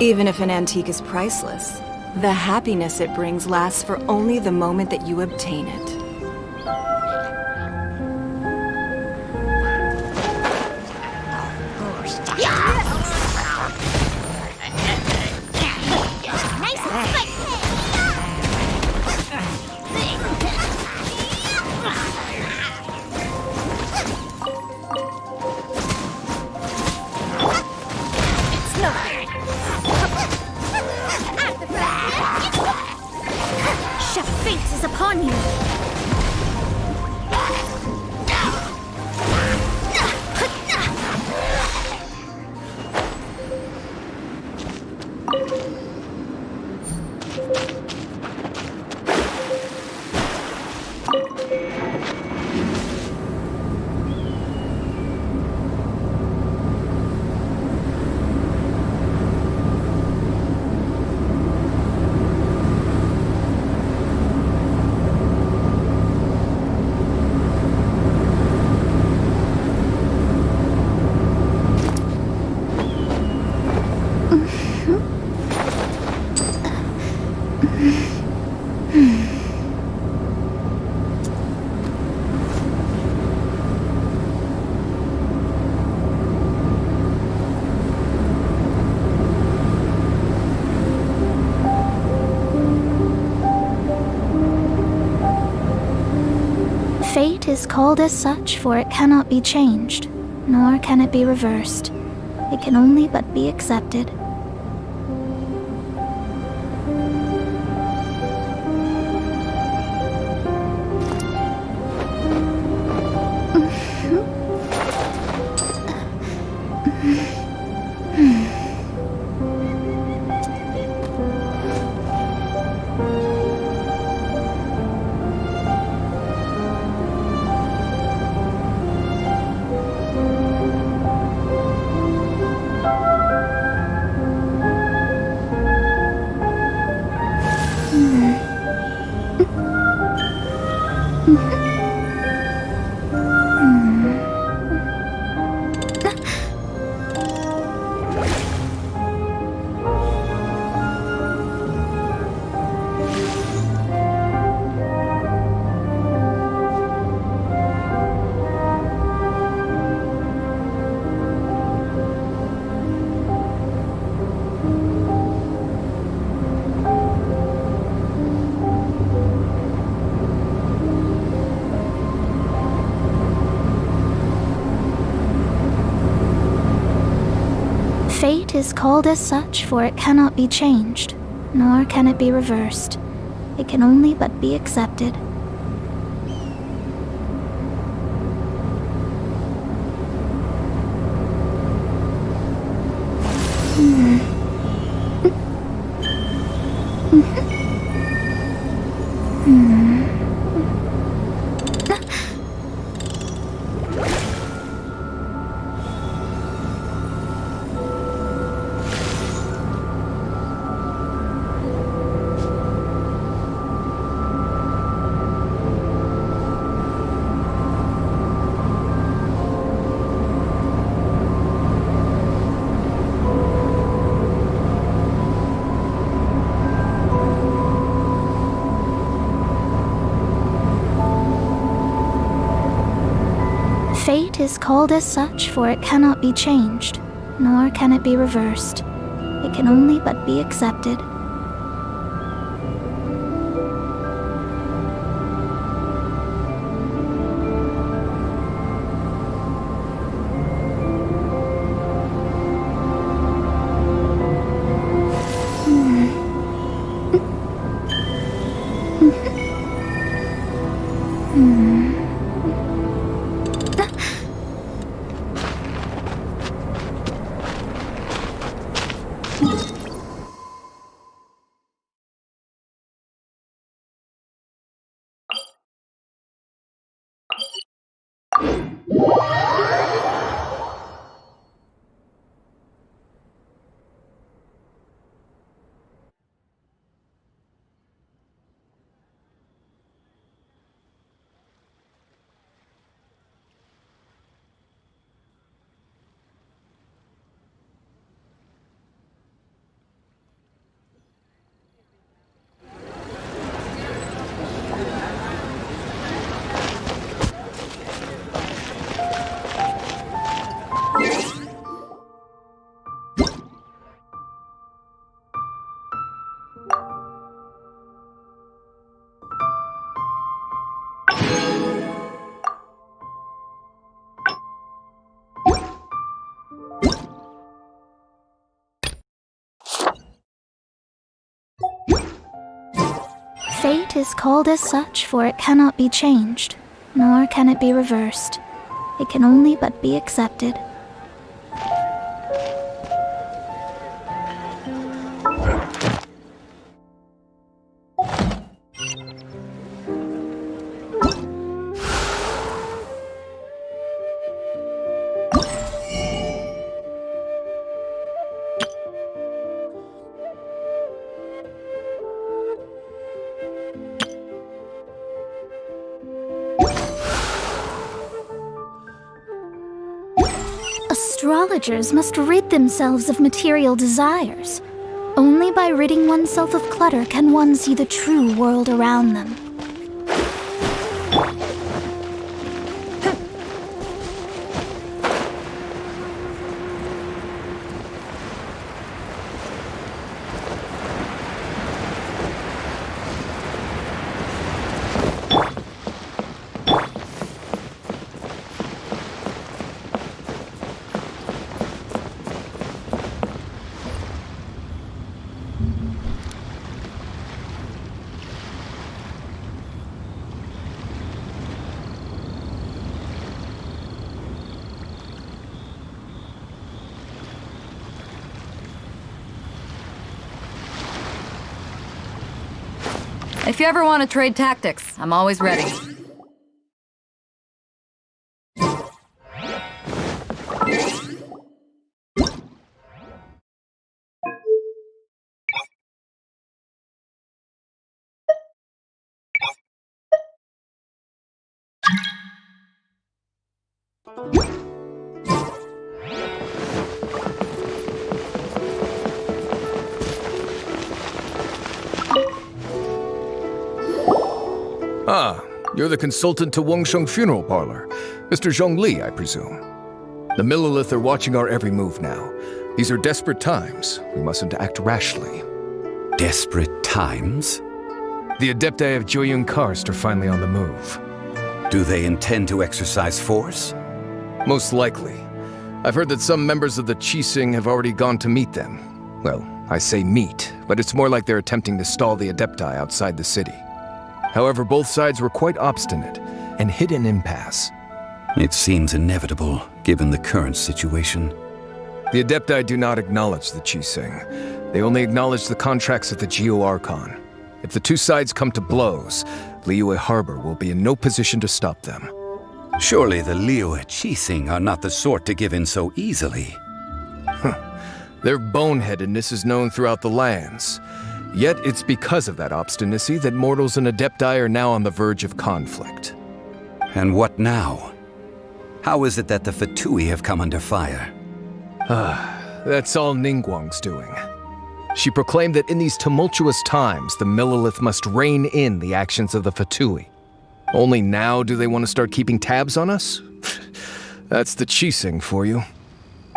Even if an antique is priceless, the happiness it brings lasts for only the moment that you obtain it. Fate is upon you! Fate is called as such, for it cannot be changed, nor can it be reversed. It can only but be accepted. Fate is called as such, for it cannot be changed, nor can it be reversed. It can only but be accepted. Fate is called as such, for it cannot be changed, nor can it be reversed. It can only but be accepted. fate is called as such, for it cannot be changed, nor can it be reversed. It can only but be accepted. Astrologers must rid themselves of material desires. Only by ridding oneself of clutter can one see the true world around them. If you ever want to trade tactics, I'm always ready. Ah, you're the consultant to Wangsheng Funeral Parlor. Mr. Zhongli, I presume. The Millilith are watching our every move now. These are desperate times. We mustn't act rashly. Desperate times? The Adepti of Joyun Karst are finally on the move. Do they intend to exercise force? Most likely. I've heard that some members of the Qixing have already gone to meet them. Well, I say meet, but it's more like they're attempting to stall the Adepti outside the city. However, both sides were quite obstinate and hit an impasse. It seems inevitable, given the current situation. The Adepti do not acknowledge the Qixing. They only acknowledge the contracts at the Geo-Archon. If the two sides come to blows, Liyue Harbor will be in no position to stop them. Surely the Liyue Qixing are not the sort to give in so easily. Their boneheadedness is known throughout the lands. Yet it's because of that obstinacy that mortals and Adepti are now on the verge of conflict. And what now? How is it that the Fatui have come under fire? That's all Ningguang's doing. She proclaimed that in these tumultuous times, the Millilith must rein in the actions of the Fatui. Only now do they want to start keeping tabs on us? That's the Qixing for you.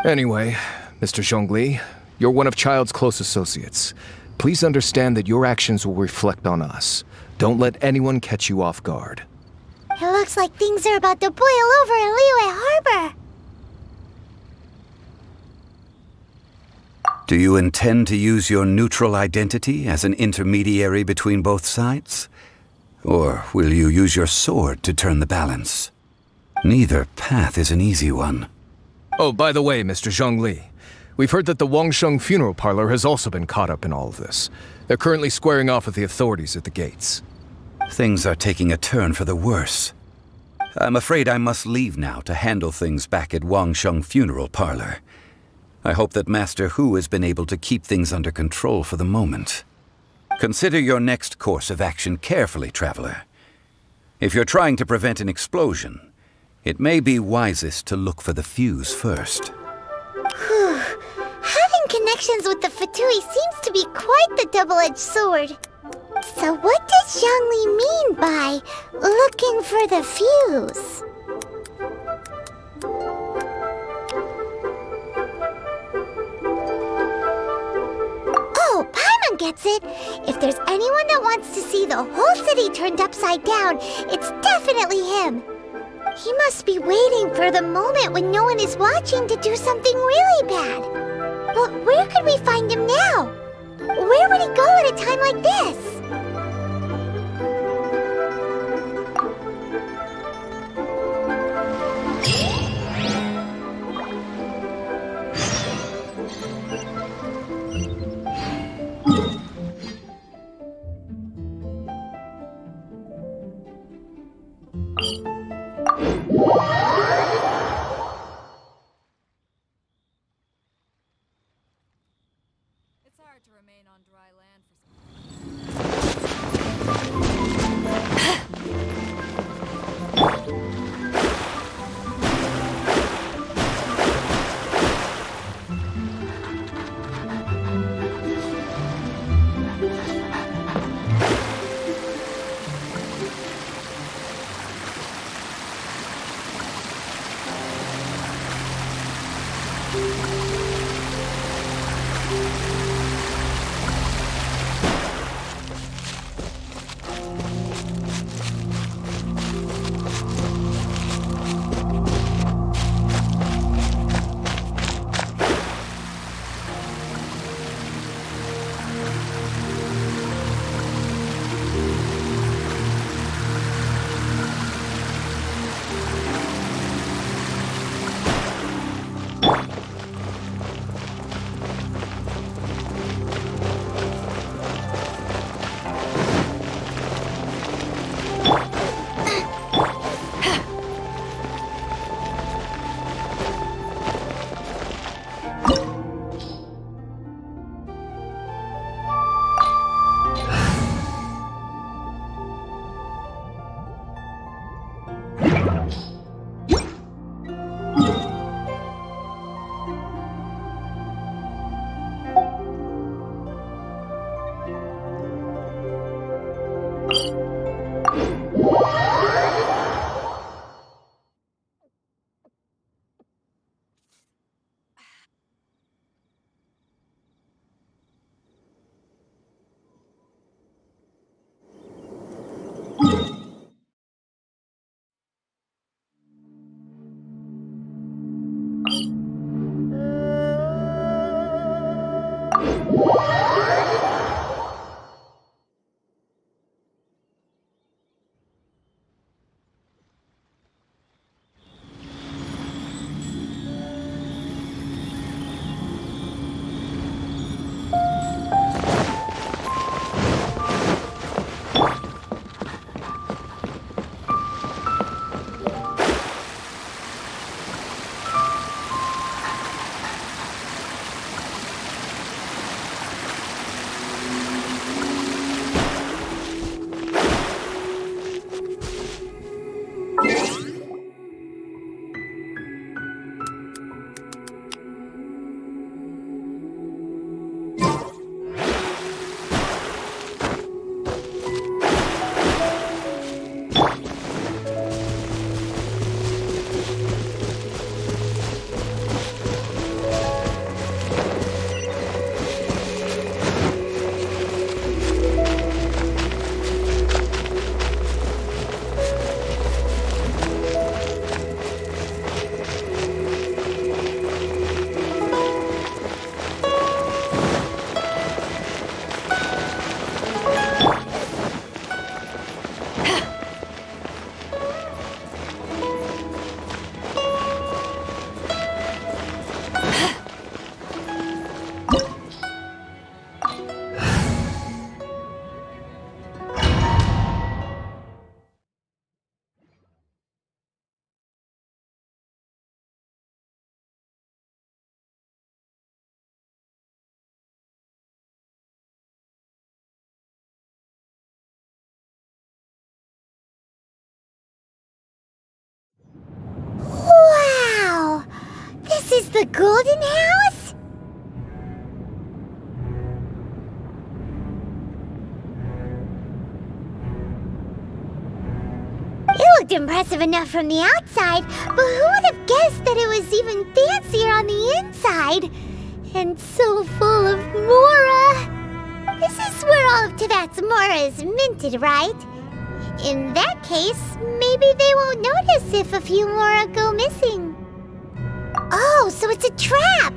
Anyway, Mr. Zhongli, you're one of Child's close associates. Please understand that your actions will reflect on us. Don't let anyone catch you off guard. It looks like things are about to boil over in Liyue Harbor. Do you intend to use your neutral identity as an intermediary between both sides? Or will you use your sword to turn the balance? Neither path is an easy one. Oh, by the way, Mr. Zhongli, we've heard that the Wangsheng Funeral Parlor has also been caught up in all of this. They're currently squaring off with the authorities at the gates. Things are taking a turn for the worse. I'm afraid I must leave now to handle things back at Wangsheng Funeral Parlor. I hope that Master Hu has been able to keep things under control for the moment. Consider your next course of action carefully, Traveler. If you're trying to prevent an explosion, it may be wisest to look for the fuse first. Having connections with the Fatui seems to be quite the double-edged sword. So what does Zhongli mean by looking for the fuse? Oh, Paimon gets it! If there's anyone that wants to see the whole city turned upside down, it's definitely him. He must be waiting for the moment when no one is watching to do something really bad. But where could we find him now? Where would he go at a time like this? hard to remain on dry land for so long. Wow! This is the Golden House? It looked impressive enough from the outside, but who would have guessed that it was even fancier on the inside? And so full of Mora! This is where all of Teyvat's Mora is minted, right? In that case, maybe they won't notice if a few Mora go missing. Oh, so it's a trap!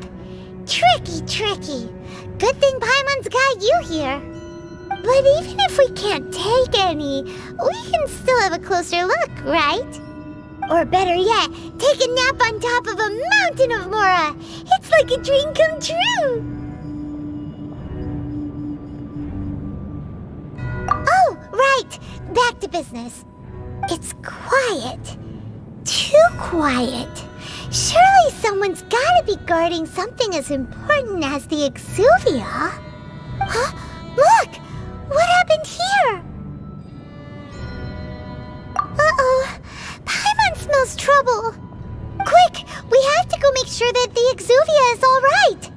Tricky, tricky. Good thing Paimon's got you here. But even if we can't take any, we can still have a closer look, right? Or better yet, take a nap on top of a mountain of Mora. It's like a dream come true. Oh, right. Back to business. It's quiet. Too quiet. Surely someone's gotta be guarding something as important as the Exuvia. sure that the Exuvia is all right.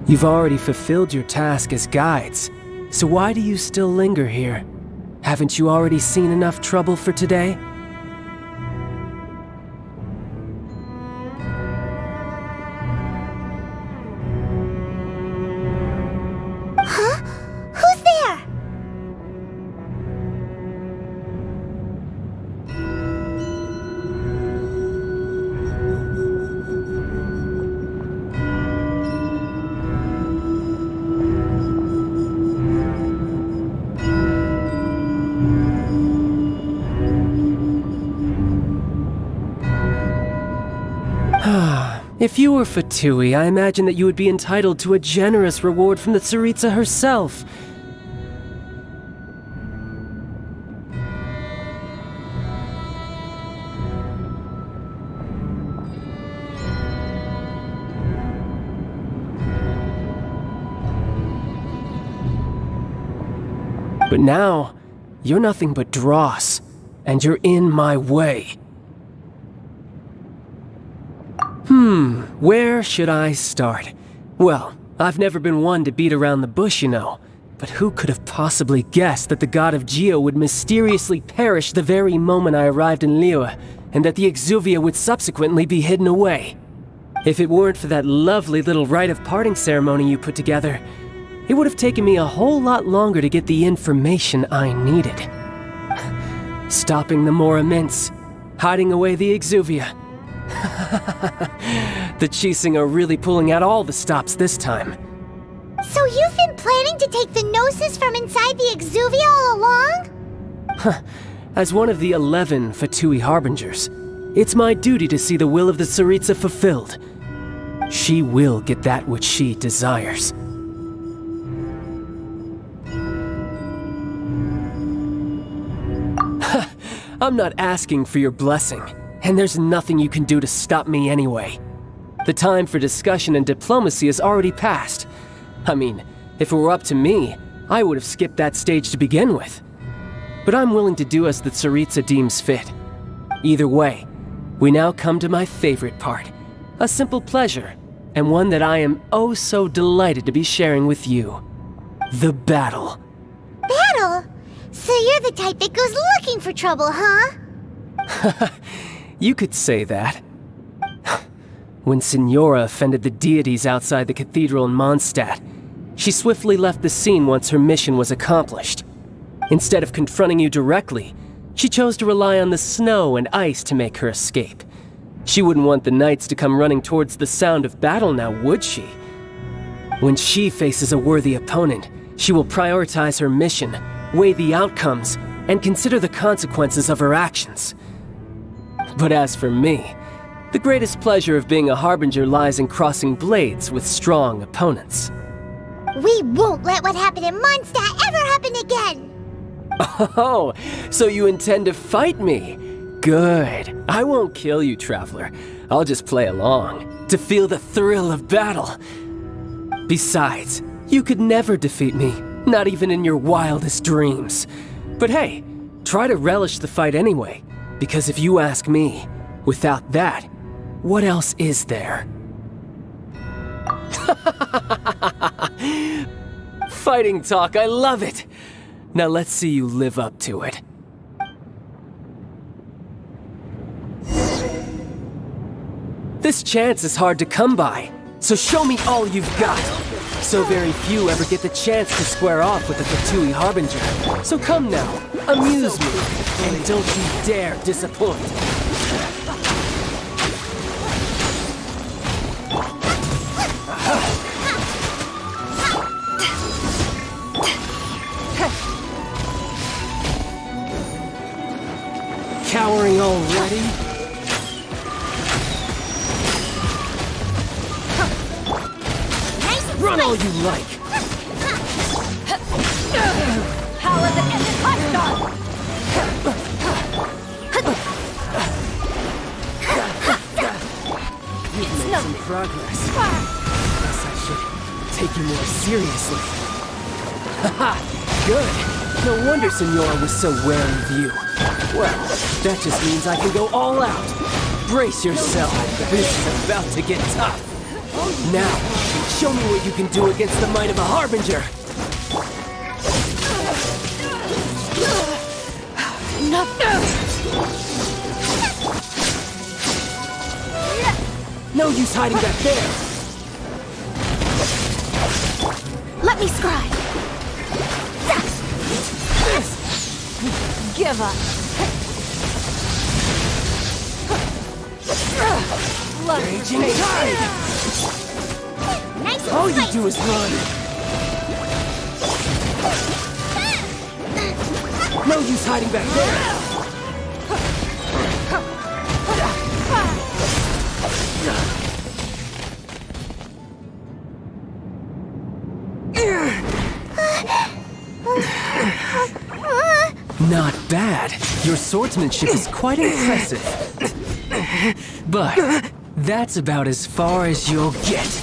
You've already fulfilled your task as guides, so why do you still linger here? Haven't you already seen enough trouble for today? Huh? Who's there? If you were Fatui, I imagine that you would be entitled to a generous reward from the Tsaritsa herself. But now, you're nothing but dross, and you're in my way. Where should I start? Well, I've never been one to beat around the bush, you know. But who could have possibly guessed that the god of Geo would mysteriously perish the very moment I arrived in Liyue, and that the Exuvia would subsequently be hidden away? If it weren't for that lovely little rite of parting ceremony you put together, it would have taken me a whole lot longer to get the information I needed. Stopping the Mora Mints, hiding away the Exuvia. The Chising are really pulling out all the stops this time. So you've been planning to take the Gnosis from inside the Exuvia all along? As one of the 11 Fatui Harbingers, it's my duty to see the will of the Tsaritsa fulfilled. She will get that which she desires. I'm not asking for your blessing, and there's nothing you can do to stop me anyway. The time for discussion and diplomacy has already passed. I mean, if it were up to me, I would have skipped that stage to begin with. But I'm willing to do as the Tsaritsa deems fit. Either way, we now come to my favorite part. A simple pleasure, and one that I am oh so delighted to be sharing with you. The battle. Battle? So you're the type that goes looking for trouble, huh? You could say that. When Signora offended the deities outside the cathedral in Mondstadt, she swiftly left the scene once her mission was accomplished. Instead of confronting you directly, she chose to rely on the snow and ice to make her escape. She wouldn't want the knights to come running towards the sound of battle now, would she? When she faces a worthy opponent, she will prioritize her mission, weigh the outcomes, and consider the consequences of her actions. But as for me, the greatest pleasure of being a Harbinger lies in crossing blades with strong opponents. We won't let what happened in Mondstadt ever happen again! Oh, so you intend to fight me? Good. I won't kill you, Traveler. I'll just play along, to feel the thrill of battle. Besides, you could never defeat me, not even in your wildest dreams. But hey, try to relish the fight anyway, because if you ask me, without that, what else is there? Fighting talk, I love it! Now let's see you live up to it. This chance is hard to come by, so show me all you've got. So very few ever get the chance to square off with the Fatui Harbinger. So come now, amuse me, and don't you dare disappoint. Cowering already? Run all you like! progress. Guess I should take you more seriously. Haha, good. No wonder Senora was so wary of you. Well, that just means I can go all out. Brace yourself. This is about to get tough. Now, show me what you can do against the might of a Harbinger. No use hiding back there. Let me scribe. Give up. Raging tide. Nice and All you spicy. do is run. No use hiding back there. Not bad. Your swordsmanship is quite impressive. But that's about as far as you'll get.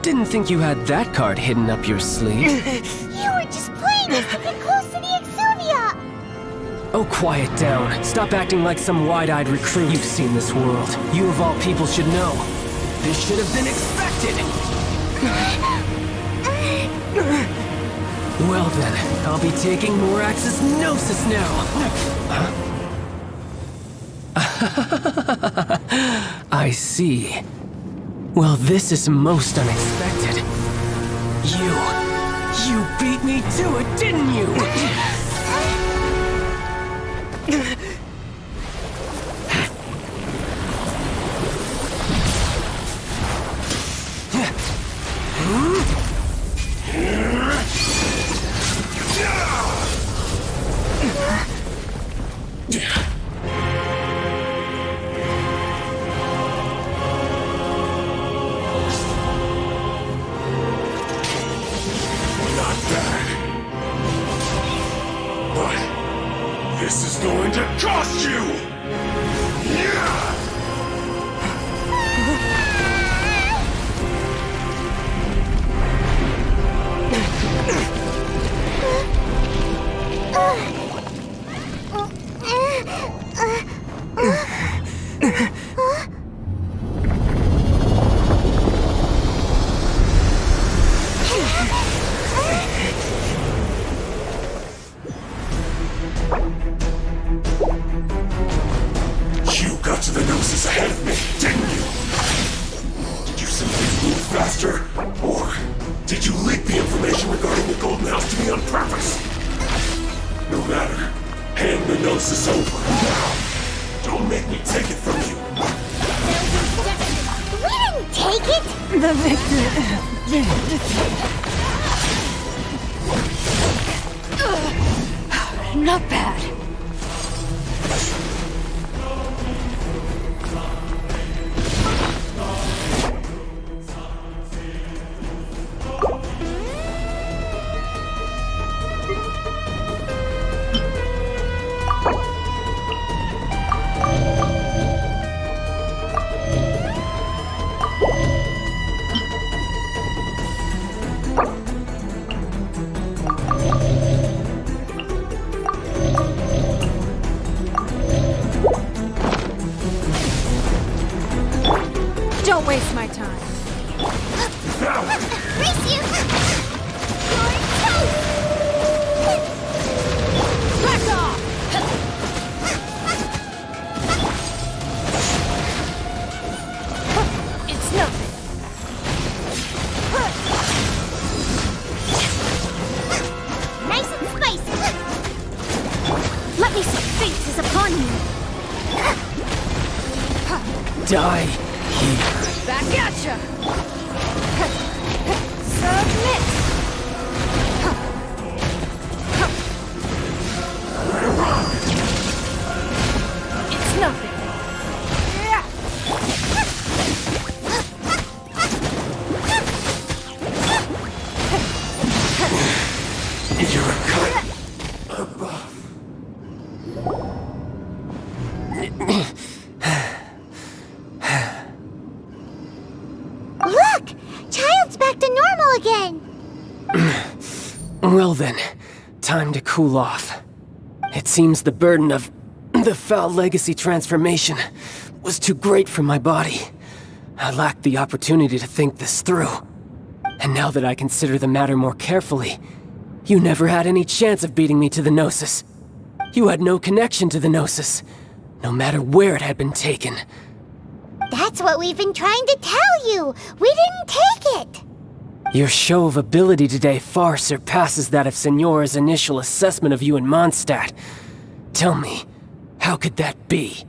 Didn't think you had that card hidden up your sleeve. You were just playing us to get close to the Exuvia! Oh, quiet down. Stop acting like some wide-eyed recruit. You've seen this world. You of all people should know. This should have been expected! Well then, I'll be taking Morax's Gnosis now. I see. Well, this is most unexpected. You beat me to it, didn't you? This is going to cost you! You got to the Gnosis ahead of me, didn't you? Did you simply move faster? Or did you leak the information regarding the Golden House to me on purpose? No matter. Hand the Gnosis over. Now! Don't make me take it from you. We didn't take it! The victor. Not bad. Don't waste my time. Race you! You're toast! Back off! It's nothing. Nice and spicy! Let me see. Fate is upon you. Die here. Back at ya! Submit! It's nothing. You're a cut above. Look! Child's back to normal again! Well then, time to cool off. It seems the burden of the foul legacy transformation was too great for my body. I lacked the opportunity to think this through. And now that I consider the matter more carefully, you never had any chance of beating me to the Gnosis. You had no connection to the Gnosis, no matter where it had been taken. That's what we've been trying to tell you! We didn't take it! Your show of ability today far surpasses that of Signora's initial assessment of you in Mondstadt. Tell me, how could that be?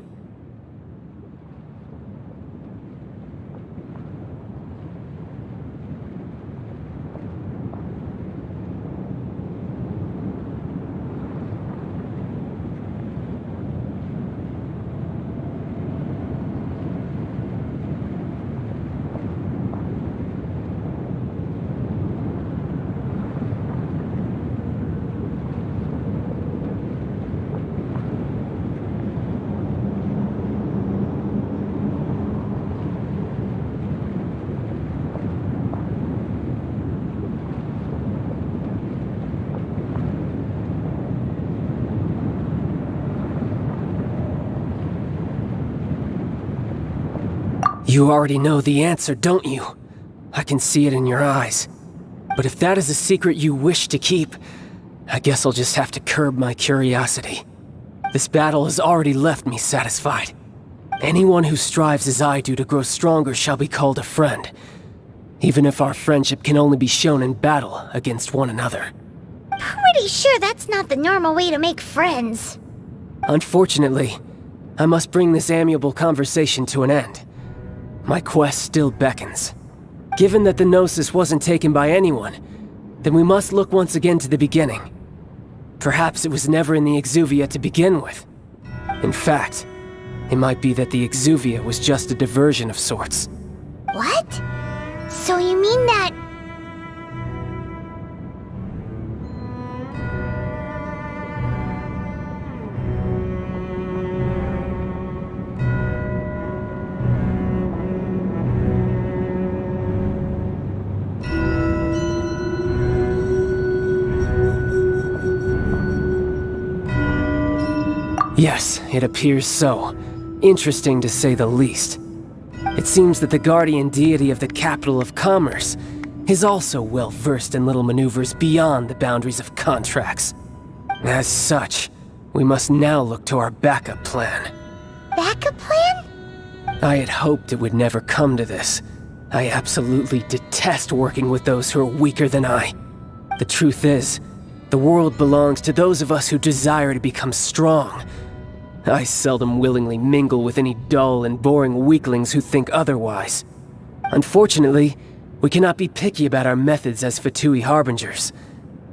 You already know the answer, don't you? I can see it in your eyes. But if that is a secret you wish to keep, I guess I'll just have to curb my curiosity. This battle has already left me satisfied. Anyone who strives as I do to grow stronger shall be called a friend, even if our friendship can only be shown in battle against one another. Pretty sure that's not the normal way to make friends. Unfortunately, I must bring this amiable conversation to an end. My quest still beckons. Given that the Gnosis wasn't taken by anyone, then we must look once again to the beginning. Perhaps it was never in the Exuvia to begin with. In fact, it might be that the Exuvia was just a diversion of sorts. What? So you mean that... Yes, it appears so. Interesting to say the least. It seems that the guardian deity of the capital of commerce is also well versed in little maneuvers beyond the boundaries of contracts. As such, we must now look to our backup plan. Backup plan? I had hoped it would never come to this. I absolutely detest working with those who are weaker than I. The truth is, the world belongs to those of us who desire to become strong. I seldom willingly mingle with any dull and boring weaklings who think otherwise. Unfortunately, we cannot be picky about our methods as Fatui Harbingers.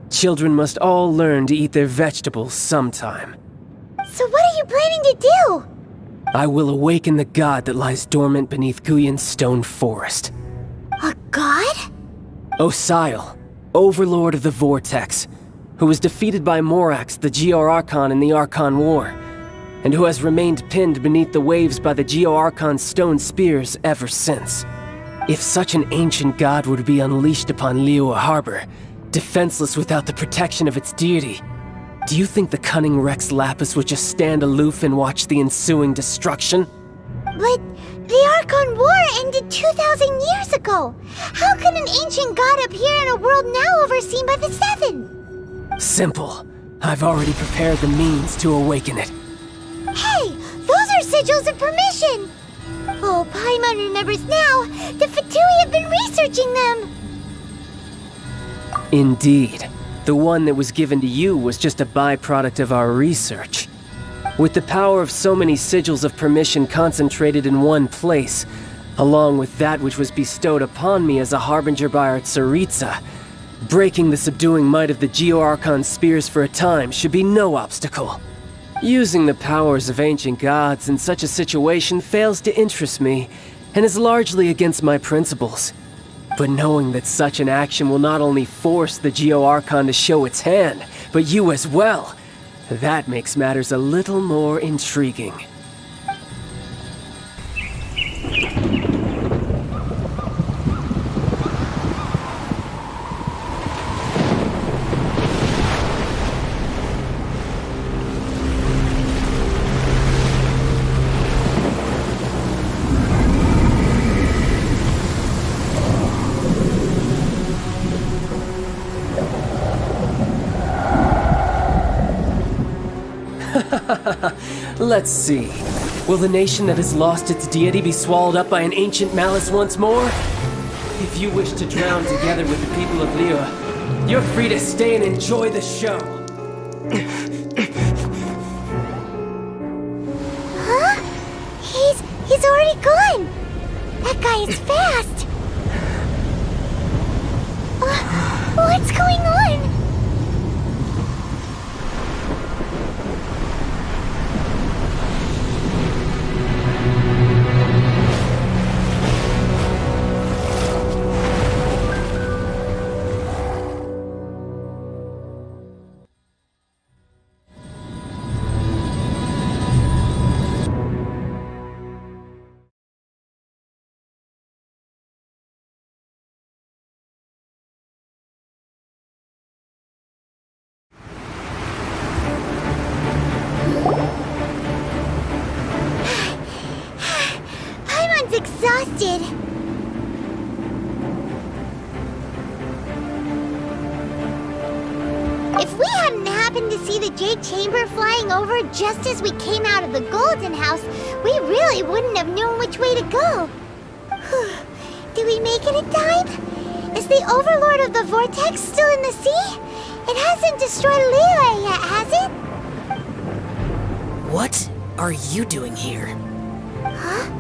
Children must all learn to eat their vegetables sometime. So what are you planning to do? I will awaken the god that lies dormant beneath Guyon's stone forest. A god? Osial, overlord of the Vortex, who was defeated by Morax, the Geo-Archon in the Archon War, and who has remained pinned beneath the waves by the Geo-Archon's stone spears ever since. If such an ancient god were to be unleashed upon Liyue Harbor, defenseless without the protection of its deity, do you think the cunning Rex Lapis would just stand aloof and watch the ensuing destruction? But the Archon War ended 2,000 years ago. How can an ancient god appear in a world now overseen by the Seven? Simple. I've already prepared the means to awaken it. Hey, those are sigils of permission! Oh, Paimon remembers now. The Fatui have been researching them! Indeed. The one that was given to you was just a byproduct of our research. With the power of so many sigils of permission concentrated in one place, along with that which was bestowed upon me as a harbinger by ar30, breaking the subduing might of the Geo-Archon spears for a time should be no obstacle. Using the powers of ancient gods in such a situation fails to interest me, and is largely against my principles. But knowing that such an action will not only force the Geo Archon to show its hand, but you as well, that makes matters a little more intriguing. Let's see. Will the nation that has lost its deity be swallowed up by an ancient malice once more? If you wish to drown together with the people of Liyue, you're free to stay and enjoy the show. Huh? He's already gone! That guy is fast! What's going on? Exhausted. If we hadn't happened to see the Jade Chamber flying over just as we came out of the Golden House, we really wouldn't have known which way to go. Did we make it in time? Is the Overlord of the Vortex still in the sea? It hasn't destroyed Liyue yet, has it? What are you doing here? Huh?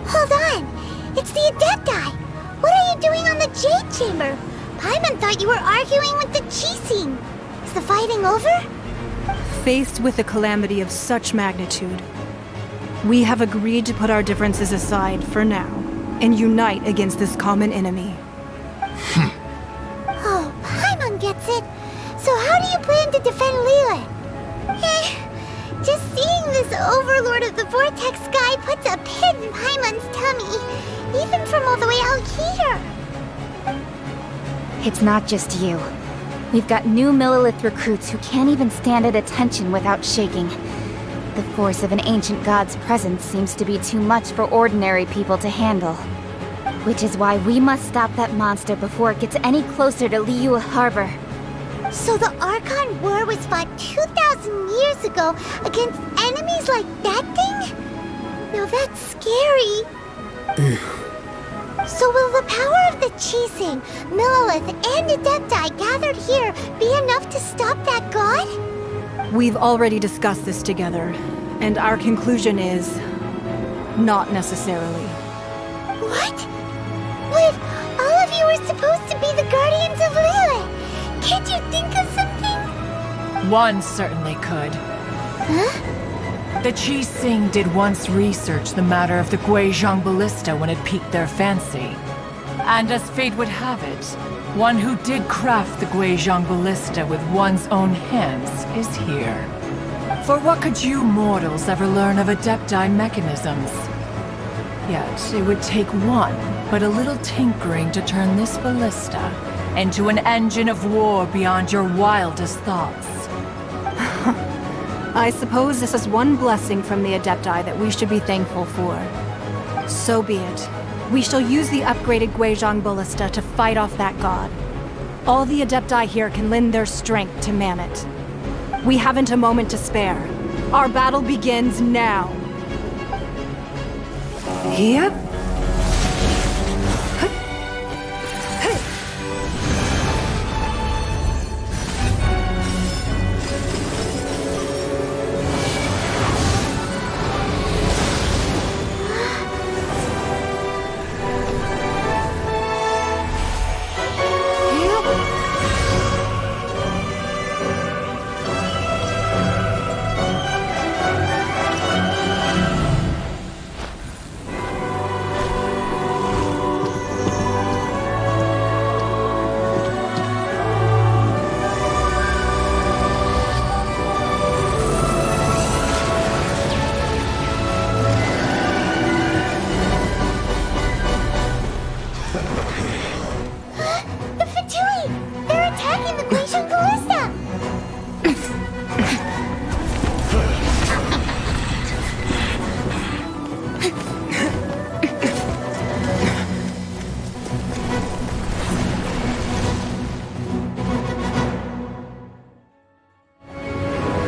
Hold on. It's the Adepti! What are you doing on the Jade Chamber? Paimon thought you were arguing with the Chising. Is the fighting over? Faced with a calamity of such magnitude, we have agreed to put our differences aside for now and unite against this common enemy. Oh, Paimon gets it. So how do you plan to defend Liyue? Just seeing this Overlord of the Vortex guy puts a pit in Paimon's tummy, even from all the way out here. It's not just you. We've got new Millilith recruits who can't even stand at attention without shaking. The force of an ancient god's presence seems to be too much for ordinary people to handle. Which is why we must stop that monster before it gets any closer to Liyue Harbor. So the Archon War was fought 2,000 years ago against enemies like that thing? Now that's scary. So will the power of the Chising, Millilith, and Adepti gathered here be enough to stop that god? We've already discussed this together, and our conclusion is not necessarily. What? But all of you were supposed to be the guardians of Liyue. Can't you think of something? One certainly could. Huh? The Chising did once research the matter of the Guizhong Ballista when it piqued their fancy. And as fate would have it, one who did craft the Guizhong Ballista with one's own hands is here. For what could you mortals ever learn of Adepti mechanisms? Yet, it would take one, but a little tinkering to turn this ballista into an engine of war beyond your wildest thoughts. I suppose this is one blessing from the Adepti that we should be thankful for. So be it. We shall use the upgraded Guizhong Ballista to fight off that god. All the Adepti here can lend their strength to man it. We haven't a moment to spare. Our battle begins now. Yep.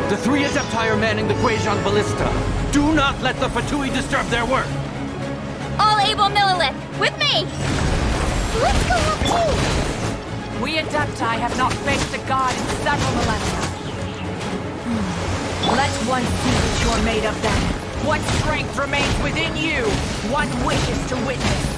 The 3 Adepti are manning the Guizhong Ballista. Do not let the Fatui disturb their work! All able Millilith, with me! Let's go up too! We Adepti have not faced a god in several millennia. Let one see what you're made of then. What strength remains within you? One wishes to witness.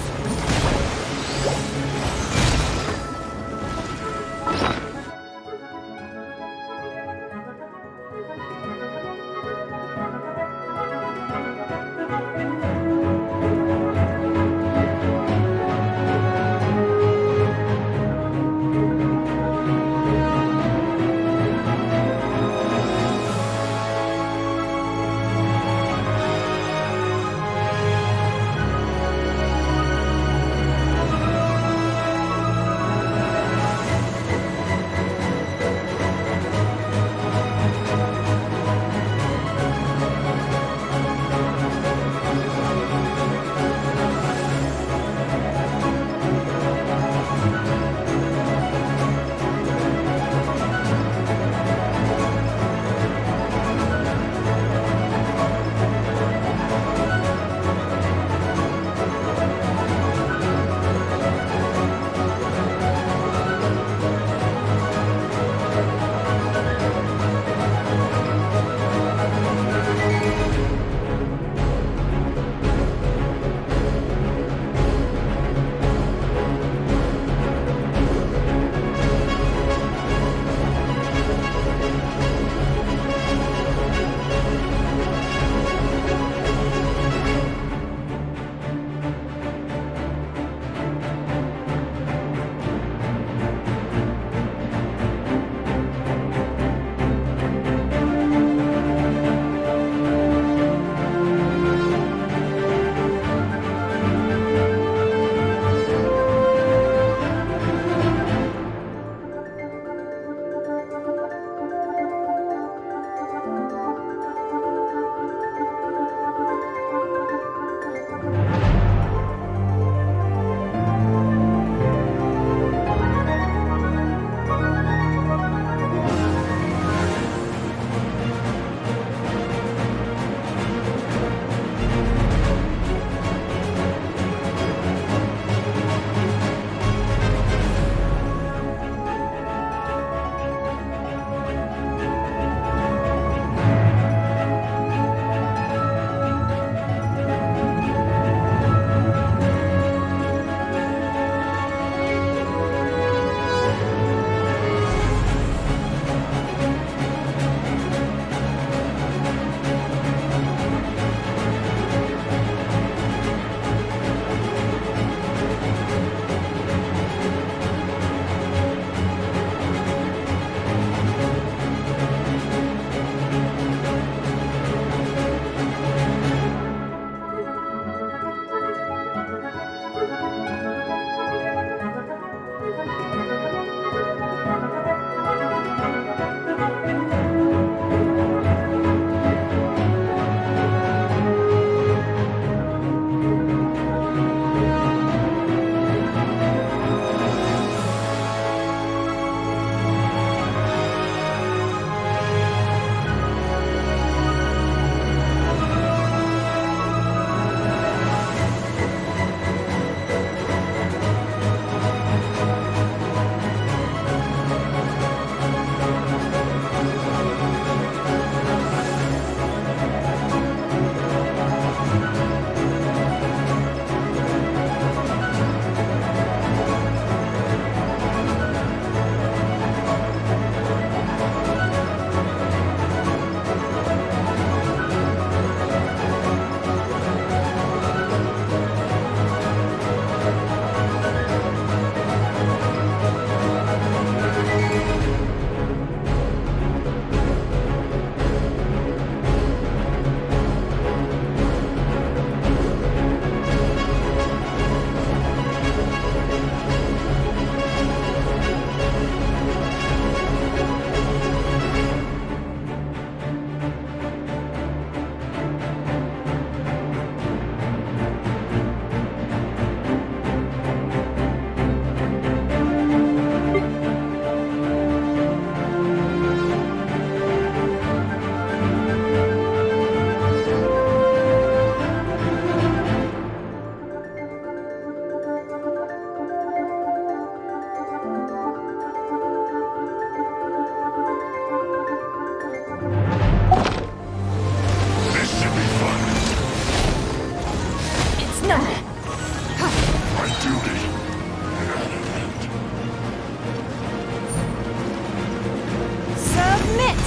Commit!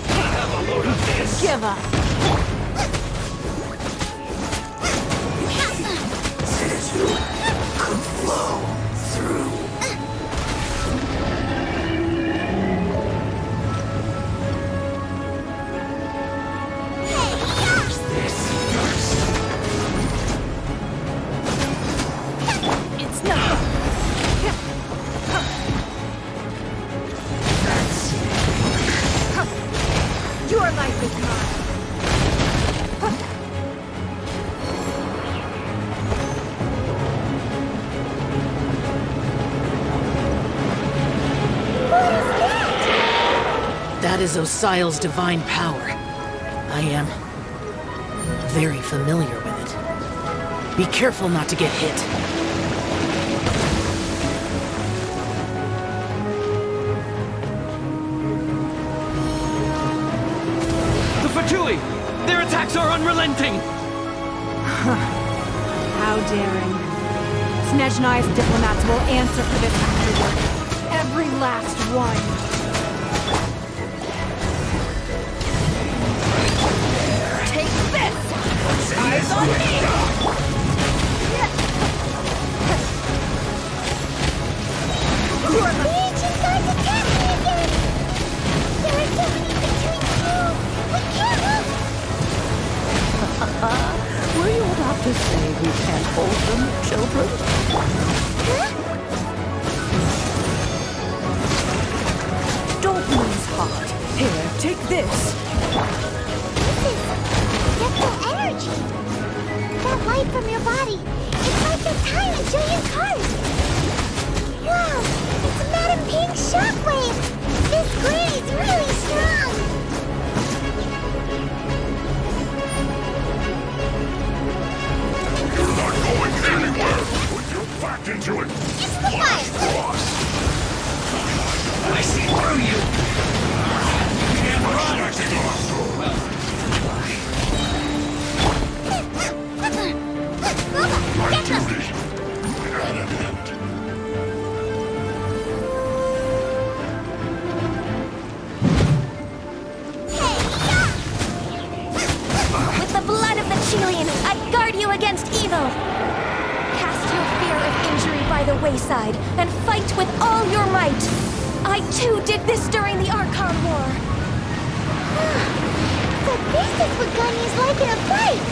Have a load of this. Give up! Could flow through. This first. It's not... Your life is mine! That is Osial's divine power. I am very familiar with it. Be careful not to get hit. The Fatui! Their attacks are unrelenting! How daring. Snezhnai's diplomats will answer for this afterward. Every last one. Take this! Eyes on me! The ancient gods attack me again! There are so many between you! We can't look! Were you about to say we can't hold them, children? Huh? Don't lose heart. Here, take this. This is Depto energy! That light from your body, it's like the time in Julian cards! Wow! It's Madame Ping's shockwave! This grid is really strong! You're not going anywhere. Put your back into it. It's the fire! I see through you. Can't run. Lola, get them! Duty at an end. With the blood of the Chilean, I guard you against evil! Cast your fear of injury by the wayside, and fight with all your might! I too did this during the Archon War! So this is what Gunny's like in a fight!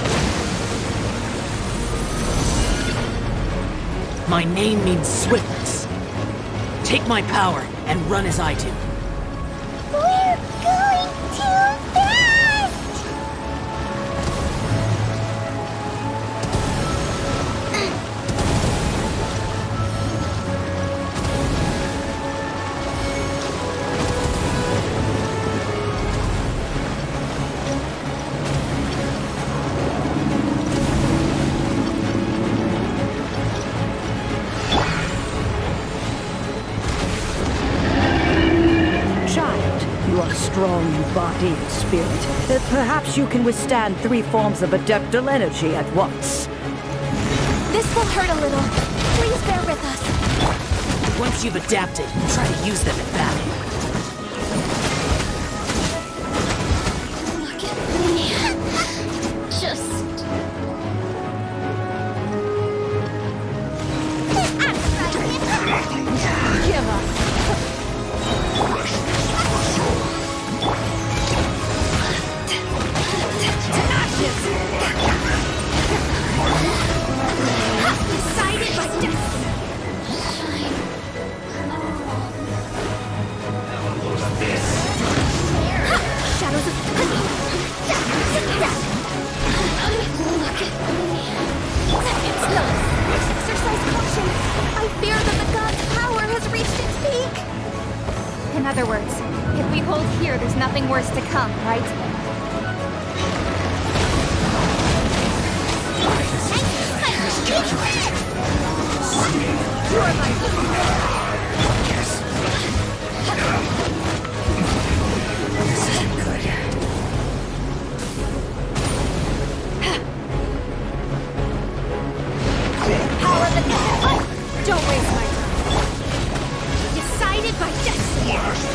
My name means swiftness. Take my power and run as I do. We're going too fast! Child, you are strong in body and spirit. Perhaps you can withstand 3 forms of adeptal energy at once. This will hurt a little. Please bear with us. Once you've adapted, try to use them in battle. Look at me. Just... Give up! Decided by destiny. Shadows of Look at me. It's not. Exercise caution. I fear that the god's power has reached its peak. In other words, if we hold here, there's nothing worse to come, right? Power of the... Don't waste my time. Decided by destiny.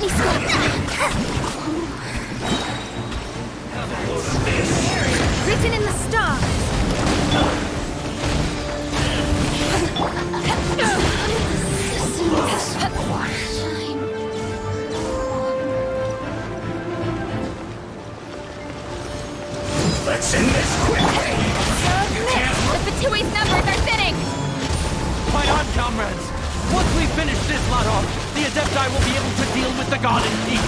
me sweat. Written in the stars. Let's end this quickly! The Fatui's numbers are thinning! Fight on, comrades! Once we finish this lot off, the Adepti will be able to deal with the god in peace!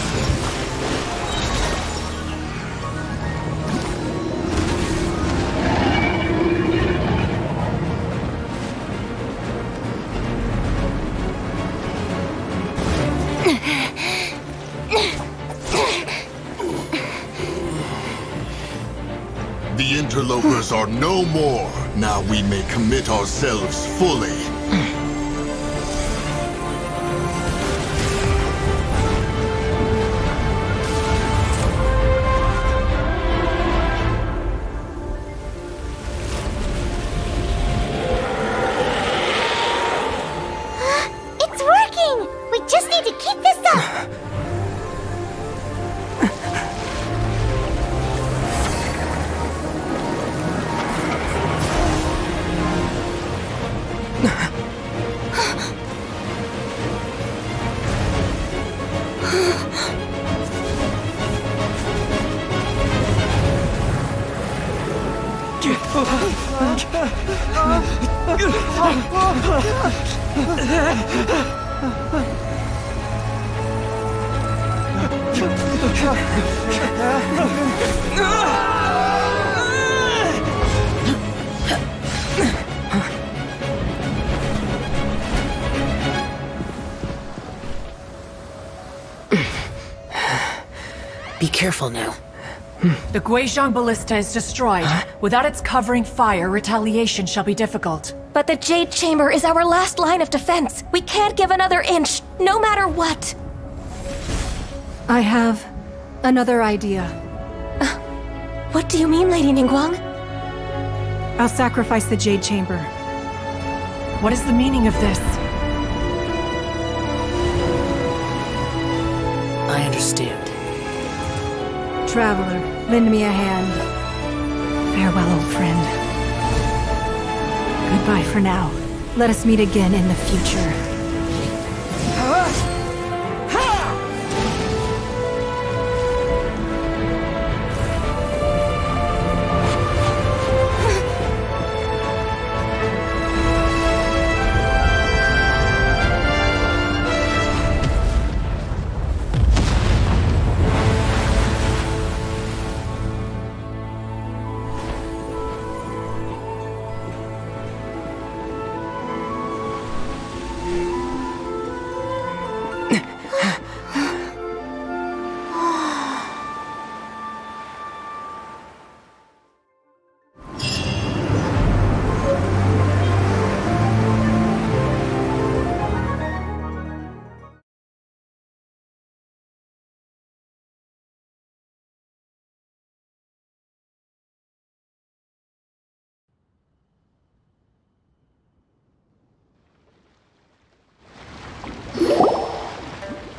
The interlopers are no more. Now we may commit ourselves fully. It's working! We just need to keep this up! Be careful now. The Guizhong Ballista is destroyed. Without its covering fire, retaliation shall be difficult. But the Jade Chamber is our last line of defense. We can't give another inch, no matter what. I have another idea. What do you mean, Lady Ningguang? I'll sacrifice the Jade Chamber. What is the meaning of this? I understand. Traveler, lend me a hand. Farewell, old friend. Goodbye for now. Let us meet again in the future.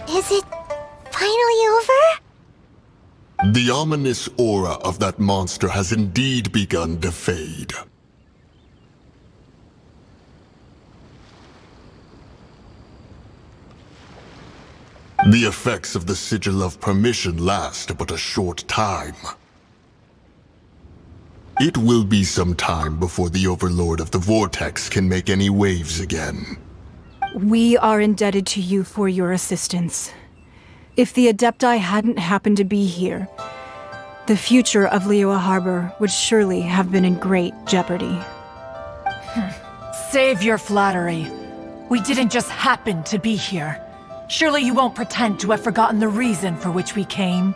Is it finally over? The ominous aura of that monster has indeed begun to fade. The effects of the Sigil of Permission last but a short time. It will be some time before the Overlord of the Vortex can make any waves again. We are indebted to you for your assistance. If the Adepti hadn't happened to be here, the future of Liyue Harbor would surely have been in great jeopardy. Save your flattery. We didn't just happen to be here. Surely you won't pretend to have forgotten the reason for which we came.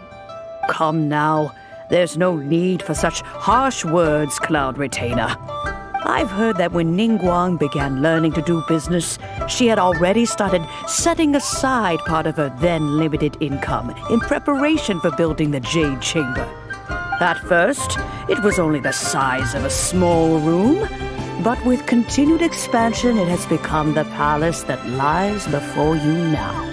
Come now. There's no need for such harsh words, Cloud Retainer. I've heard that when Ningguang began learning to do business, she had already started setting aside part of her then limited income in preparation for building the Jade Chamber. At first, it was only the size of a small room, but with continued expansion, it has become the palace that lies before you now.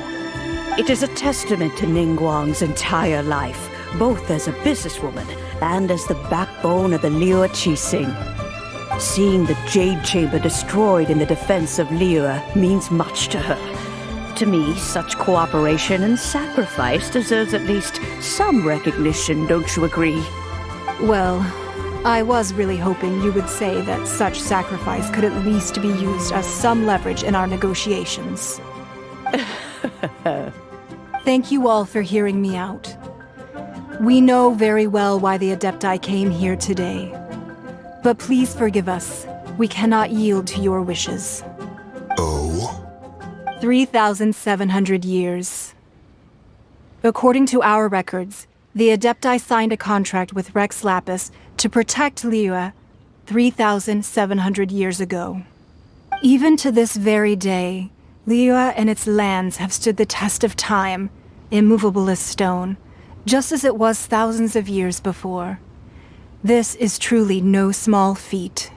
It is a testament to Ningguang's entire life, both as a businesswoman and as the backbone of the Liyue Qixing. Seeing the Jade Chamber destroyed in the defense of Liyue means much to her. To me, such cooperation and sacrifice deserves at least some recognition, don't you agree? Well, I was really hoping you would say that such sacrifice could at least be used as some leverage in our negotiations. Thank you all for hearing me out. We know very well why the Adepti came here today. But please forgive us. We cannot yield to your wishes. Oh? 3,700 years. According to our records, the Adepti signed a contract with Rex Lapis to protect Liyue 3,700 years ago. Even to this very day, Liyue and its lands have stood the test of time, immovable as stone, just as it was thousands of years before. This is truly no small feat.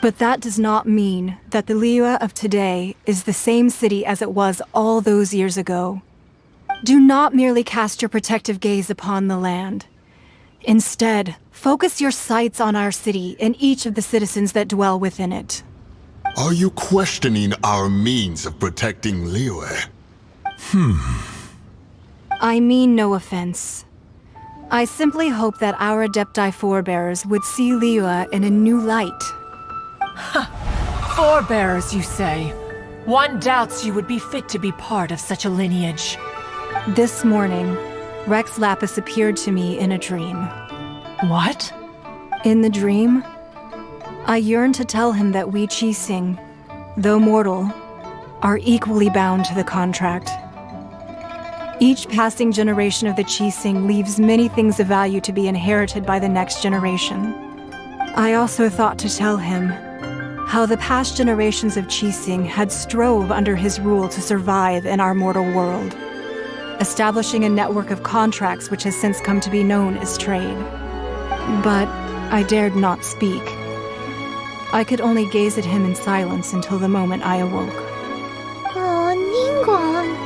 But that does not mean that the Liyue of today is the same city as it was all those years ago. Do not merely cast your protective gaze upon the land. Instead, focus your sights on our city and each of the citizens that dwell within it. Are you questioning our means of protecting Liyue? I mean no offense. I simply hope that our Adepti forebears would see Liyue in a new light. Forebearers, you say? One doubts you would be fit to be part of such a lineage. This morning, Rex Lapis appeared to me in a dream. What? In the dream, I yearned to tell him that we Qixing, though mortal, are equally bound to the contract. Each passing generation of the Qixing leaves many things of value to be inherited by the next generation. I also thought to tell him how the past generations of Qixing had strove under his rule to survive in our mortal world, establishing a network of contracts which has since come to be known as trade. But I dared not speak. I could only gaze at him in silence until the moment I awoke. Oh, Ningguang.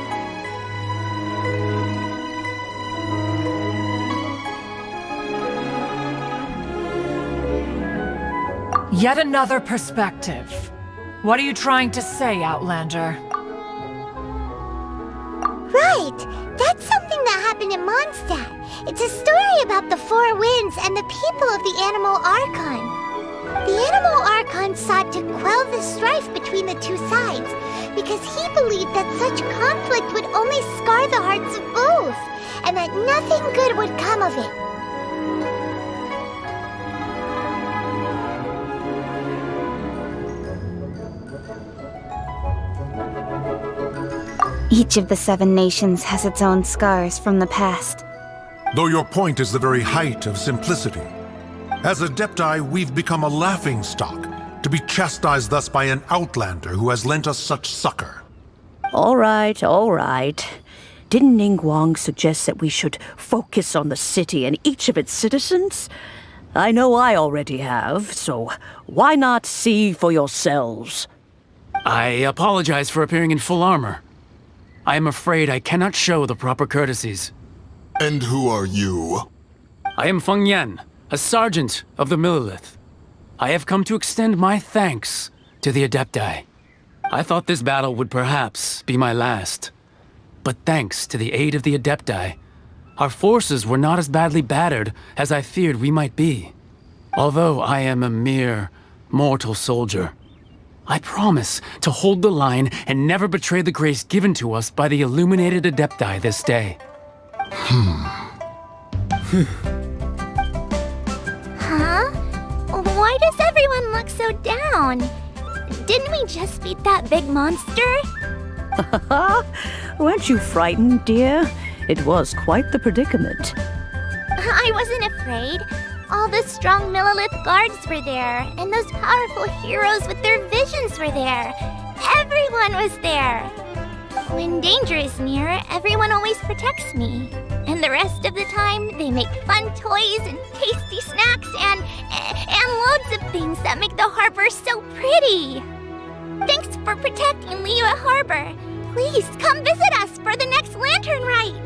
Yet another perspective. What are you trying to say, Outlander? Right! That's something that happened in Mondstadt. It's a story about the Four Winds and the people of the Animal Archon. The Animal Archon sought to quell the strife between the two sides, because he believed that such conflict would only scar the hearts of both, and that nothing good would come of it. Each of the 7 nations has its own scars from the past. Though your point is the very height of simplicity. As Adepti, we've become a laughingstock, to be chastised thus by an outlander who has lent us such succor. All right, all right. Didn't Ningguang suggest that we should focus on the city and each of its citizens? I know I already have, so why not see for yourselves? I apologize for appearing in full armor. I am afraid I cannot show the proper courtesies. And who are you? I am Feng Yan, a sergeant of the Millelith. I have come to extend my thanks to the Adepti. I thought this battle would perhaps be my last. But thanks to the aid of the Adepti, our forces were not as badly battered as I feared we might be. Although I am a mere mortal soldier, I promise to hold the line and never betray the grace given to us by the illuminated Adepti this day. Huh? Why does everyone look so down? Didn't we just beat that big monster? Weren't you frightened, dear? It was quite the predicament. I wasn't afraid. All the strong Millelith guards were there, and those powerful heroes with their visions were there. Everyone was there. When danger is near, everyone always protects me. And the rest of the time, they make fun toys and tasty snacks and loads of things that make the harbor so pretty. Thanks for protecting Liyue Harbor. Please come visit us for the next lantern rite!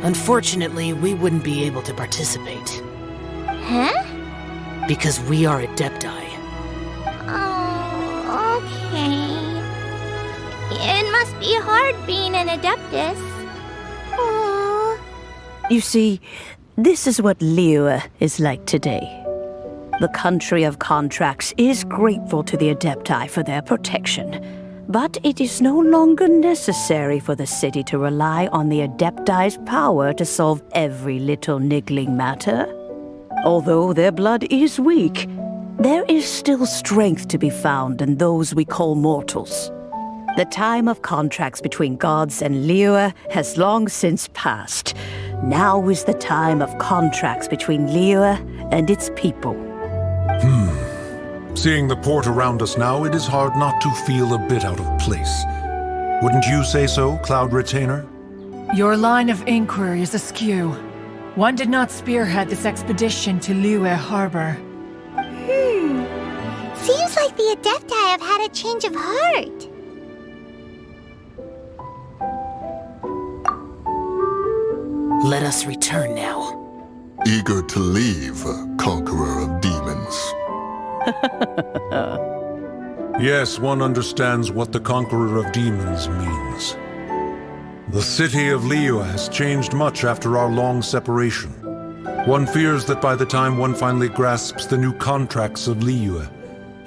Unfortunately, we wouldn't be able to participate. Huh? Because we are Adepti. Oh, okay. It must be hard being an Adeptus. Oh. You see, this is what Liyue is like today. The country of contracts is grateful to the Adepti for their protection, but it is no longer necessary for the city to rely on the Adepti's power to solve every little niggling matter. Although their blood is weak, there is still strength to be found in those we call mortals. The time of contracts between gods and Liyue has long since passed. Now is the time of contracts between Liyue and its people. Seeing the port around us now, it is hard not to feel a bit out of place. Wouldn't you say so, Cloud Retainer? Your line of inquiry is askew. One did not spearhead this expedition to Liyue Harbor. Seems like the Adepti have had a change of heart. Let us return now. Eager to leave, conqueror of demons. Yes, one understands what the Conqueror of Demons means. The city of Liyue has changed much after our long separation. One fears that by the time one finally grasps the new contracts of Liyue,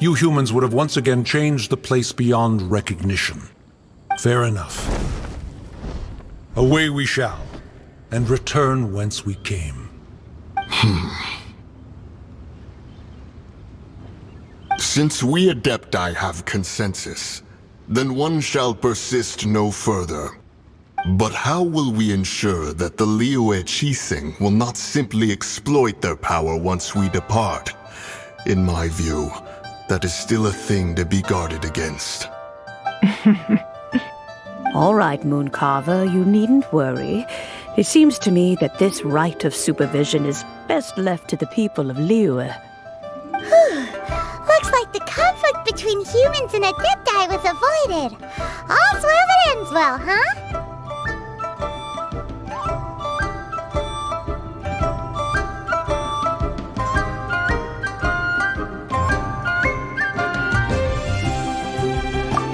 you humans would have once again changed the place beyond recognition. Fair enough. Away we shall, and return whence we came. Since we Adepti have consensus, then one shall persist no further. But how will we ensure that the Liyue Chising will not simply exploit their power once we depart? In my view, that is still a thing to be guarded against. All right, Mooncarver, you needn't worry. It seems to me that this right of supervision is best left to the people of Liyue. Looks like the conflict between humans and Adepti was avoided. All's well that ends well, huh?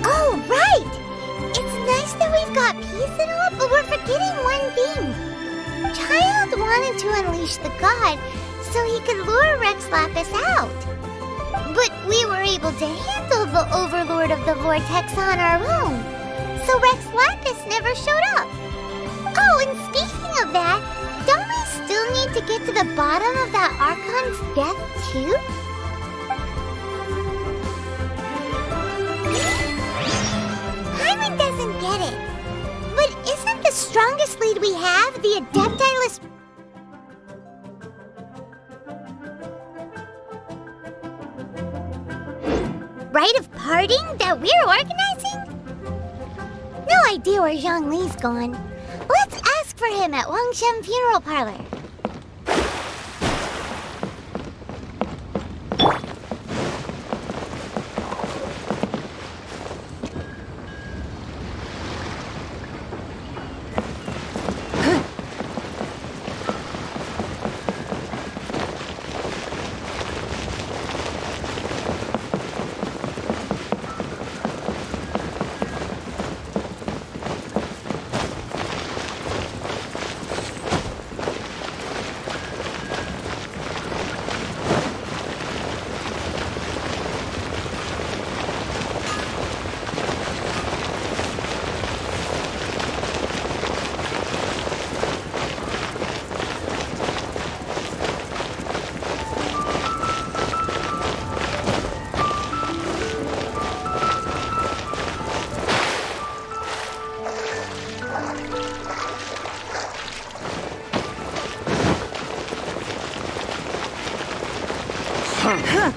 Oh, right! It's nice that we've got peace and all, but we're forgetting one thing. Child wanted to unleash the god so he could lure Rex Lapis out. But we were able to handle the Overlord of the Vortex on our own, so Rex Lapis never showed up. Oh, and speaking of that, don't we still need to get to the bottom of that Archon's death, too? Paimon doesn't get it. But isn't the strongest lead we have the Adepti-less... Rite of parting that we're organizing? No idea where Zhongli's gone. Let's ask for him at Wangshen Funeral Parlor.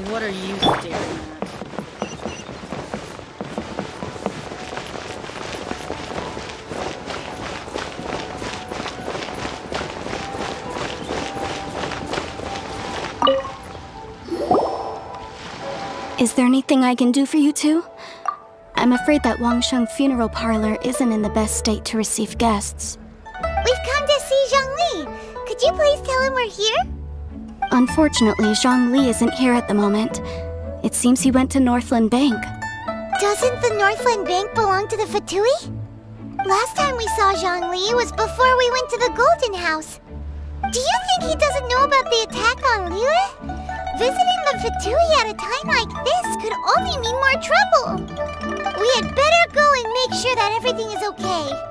What are you staring at? Is there anything I can do for you two? I'm afraid that Wangsheng Funeral Parlor isn't in the best state to receive guests. We've come to see Zhongli. Could you please tell him we're here? Unfortunately, Zhongli isn't here at the moment. It seems he went to Northland Bank. Doesn't the Northland Bank belong to the Fatui? Last time we saw Zhongli was before we went to the Golden House. Do you think he doesn't know about the attack on Liyue? Visiting the Fatui at a time like this could only mean more trouble. We had better go and make sure that everything is okay.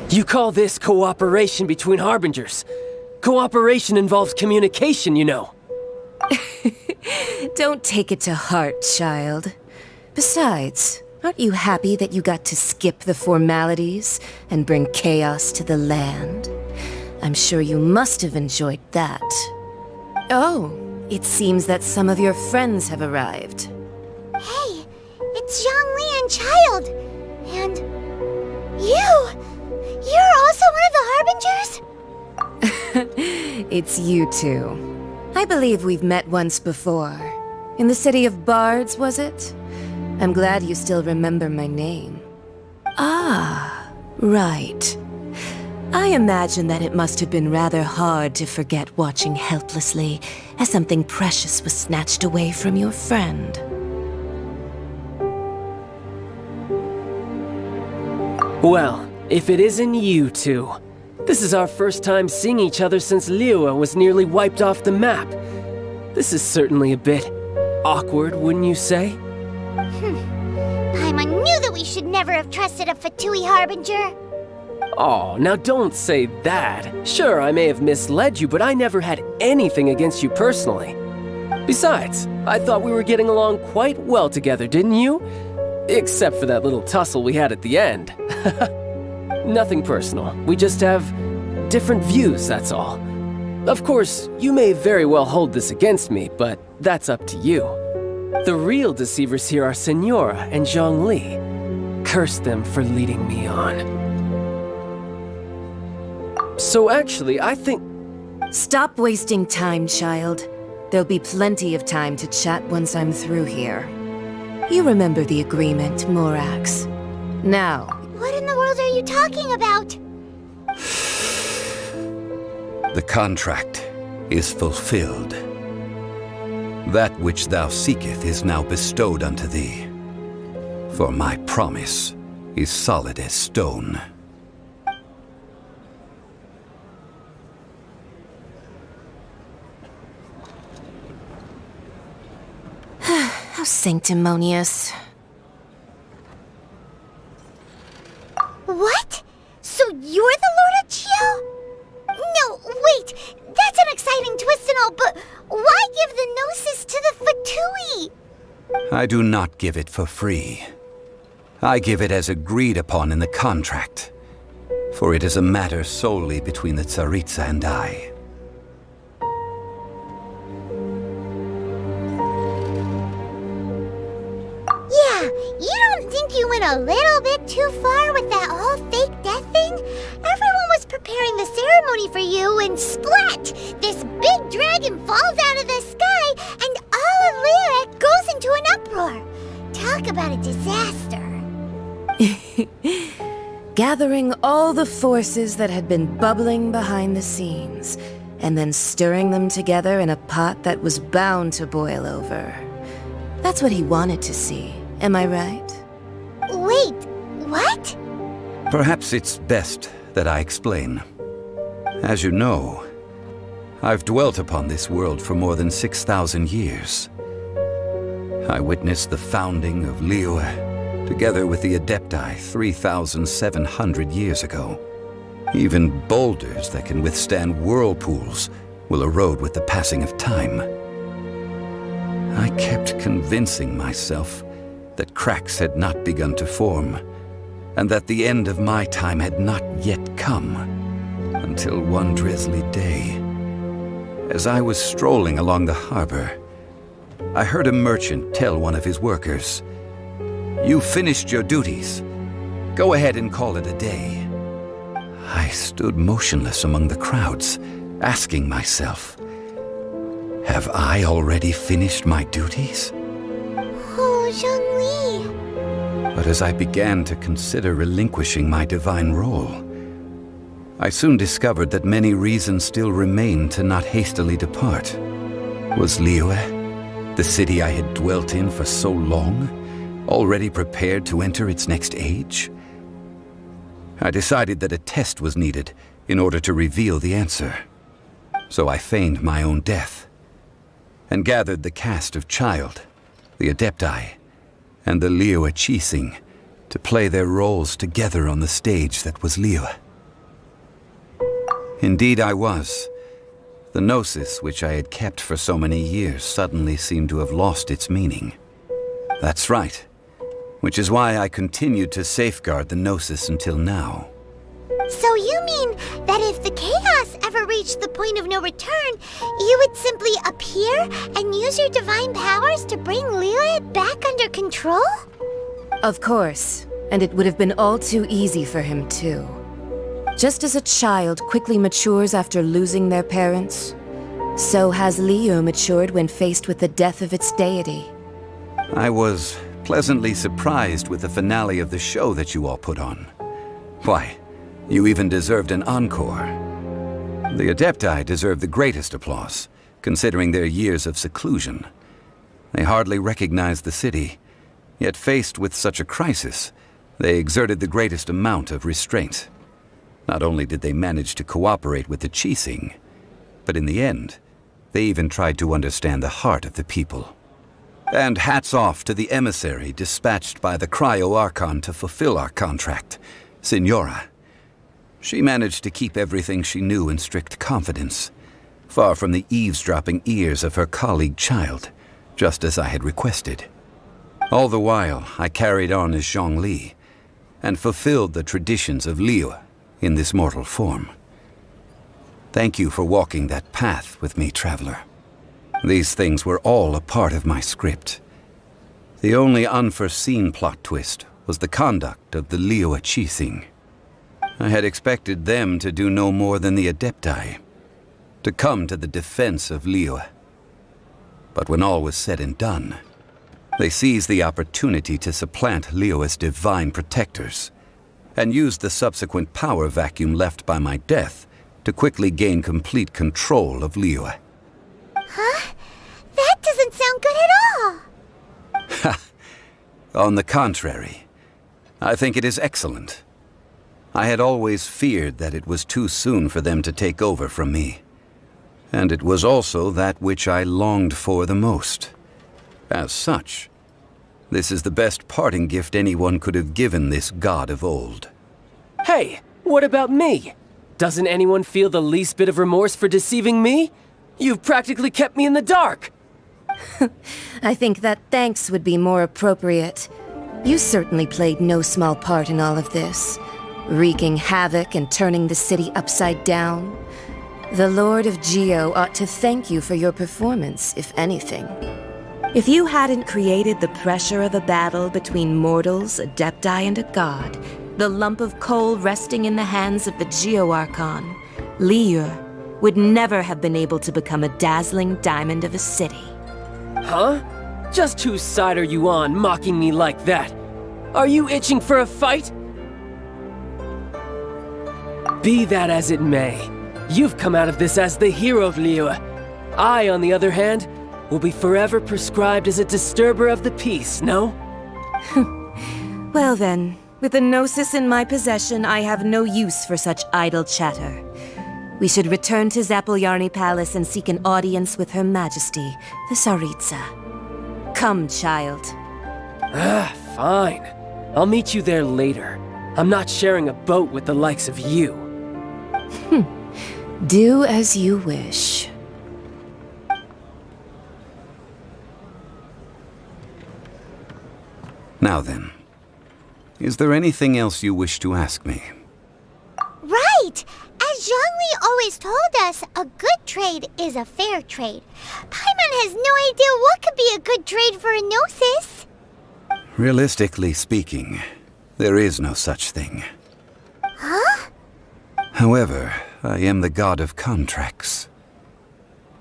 You call this cooperation between Harbingers? Cooperation involves communication, you know. Don't take it to heart, child. Besides, aren't you happy that you got to skip the formalities and bring chaos to the land? I'm sure you must have enjoyed that. Oh, it seems that some of your friends have arrived. Hey, it's Zhongli and Child. And you! You're also one of the Harbingers? It's you two. I believe we've met once before. In the city of Bards, was it? I'm glad you still remember my name. Ah, right. I imagine that it must have been rather hard to forget watching helplessly as something precious was snatched away from your friend. Well, if it isn't you two. This is our first time seeing each other since Liyue was nearly wiped off the map. This is certainly a bit awkward, wouldn't you say? Paimon knew that we should never have trusted a Fatui Harbinger. Oh, now don't say that. Sure, I may have misled you, but I never had anything against you personally. Besides, I thought we were getting along quite well together, didn't you? Except for that little tussle we had at the end. Nothing personal. We just have different views, that's all. Of course, you may very well hold this against me, but that's up to you. The real deceivers here are Senora and Zhongli. Curse them for leading me on. So actually, I think... Stop wasting time, child. There'll be plenty of time to chat once I'm through here. You remember the agreement, Morax. Now... What in the world are you talking about? The contract is fulfilled. That which thou seeketh is now bestowed unto thee. For my promise is solid as stone. How sanctimonious. What? So you're the Lord of Chiao? No, wait! That's an exciting twist and all, but why give the Gnosis to the Fatui? I do not give it for free. I give it as agreed upon in the contract. For it is a matter solely between the Tsaritsa and I. Yeah, you don't think you went a little bit too far with that whole fake death thing? Everyone was preparing the ceremony for you and splat! This big dragon falls out of the sky and all of Lyric goes into an uproar. Talk about a disaster. Gathering all the forces that had been bubbling behind the scenes, and then stirring them together in a pot that was bound to boil over. That's what he wanted to see, am I right? Wait, what? Perhaps it's best that I explain. As you know, I've dwelt upon this world for more than 6,000 years. I witnessed the founding of Liyue, together with the Adepti 3,700 years ago. Even boulders that can withstand whirlpools will erode with the passing of time. I kept convincing myself that cracks had not begun to form, and that the end of my time had not yet come, until one drizzly day, as I was strolling along the harbor, I heard a merchant tell one of his workers, "You've finished your duties. Go ahead and call it a day." I stood motionless among the crowds, asking myself, have I already finished my duties? Oh, Zhongli. But as I began to consider relinquishing my divine role, I soon discovered that many reasons still remained to not hastily depart. Was Liyue, the city I had dwelt in for so long, already prepared to enter its next age? I decided that a test was needed in order to reveal the answer. So I feigned my own death, and gathered the cast of Child, the Adepti, and the Liyue Qixing to play their roles together on the stage that was Liyue. Indeed I was. The gnosis which I had kept for so many years suddenly seemed to have lost its meaning. That's right, which is why I continued to safeguard the gnosis until now. So you mean that if the chaos ever reached the point of no return, you would simply appear and use your divine powers to bring Liyue back under control? Of course, and it would have been all too easy for him too. Just as a child quickly matures after losing their parents, so has Liyue matured when faced with the death of its deity. I was pleasantly surprised with the finale of the show that you all put on. Why, you even deserved an encore. The Adepti deserve the greatest applause, considering their years of seclusion. They hardly recognized the city, yet faced with such a crisis, they exerted the greatest amount of restraint. Not only did they manage to cooperate with the Qixing, but in the end, they even tried to understand the heart of the people. And hats off to the emissary dispatched by the Cryo-Archon to fulfill our contract, Signora. She managed to keep everything she knew in strict confidence, far from the eavesdropping ears of her colleague Child, just as I had requested. All the while, I carried on as Zhongli, and fulfilled the traditions of Liyue in this mortal form. Thank you for walking that path with me, traveler. These things were all a part of my script. The only unforeseen plot twist was the conduct of the Liyue Qixing. I had expected them to do no more than the Adepti, to come to the defense of Liyue. But when all was said and done, they seized the opportunity to supplant Liyue's divine protectors, and used the subsequent power vacuum left by my death to quickly gain complete control of Liyue. Huh? That doesn't sound good at all! On the contrary, I think it is excellent. I had always feared that it was too soon for them to take over from me. And it was also that which I longed for the most. As such, this is the best parting gift anyone could have given this god of old. Hey, what about me? Doesn't anyone feel the least bit of remorse for deceiving me? You've practically kept me in the dark! I think that thanks would be more appropriate. You certainly played no small part in all of this, wreaking havoc and turning the city upside down. The Lord of Geo ought to thank you for your performance, if anything. If you hadn't created the pressure of a battle between mortals, Adepti, and a god, the lump of coal resting in the hands of the Geo-Archon, Liyue would never have been able to become a dazzling diamond of a city. Huh? Just whose side are you on, mocking me like that? Are you itching for a fight? Be that as it may, you've come out of this as the hero of Liyue. I, on the other hand, will be forever prescribed as a disturber of the peace, no? Well then, With the Gnosis in my possession, I have no use for such idle chatter. We should return to Zapolyarny Palace and seek an audience with Her Majesty, the Tsaritsa. Come, child. Fine. I'll meet you there later. I'm not sharing a boat with the likes of you. Do as you wish. Now then, is there anything else you wish to ask me? Right! As Zhongli always told us, a good trade is a fair trade. Paimon has no idea what could be a good trade for a Gnosis. Realistically speaking, there is no such thing. Huh? However, I am the god of contracts.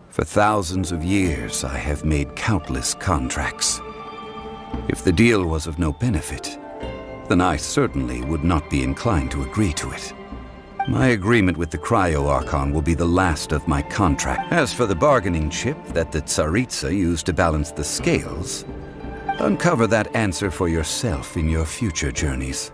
For thousands of years, I have made countless contracts. If the deal was of no benefit, then I certainly would not be inclined to agree to it. My agreement with the Cryo-Archon will be the last of my contract. As for the bargaining chip that the Tsaritsa used to balance the scales, uncover that answer for yourself in your future journeys.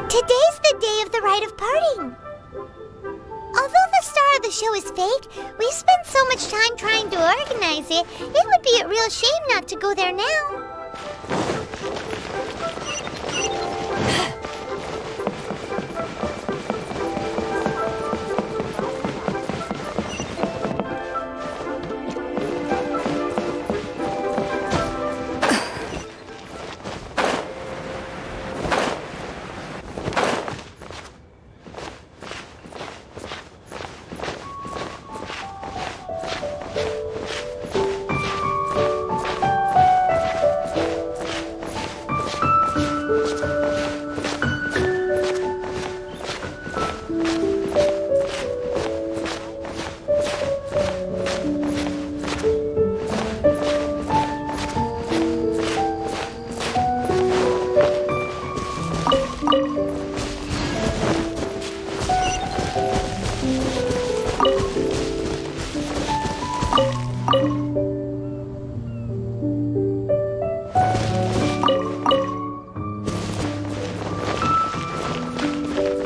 Today's the day of the rite of parting. Although the star of the show is fake, we spent so much time trying to organize it, it would be a real shame not to go there now.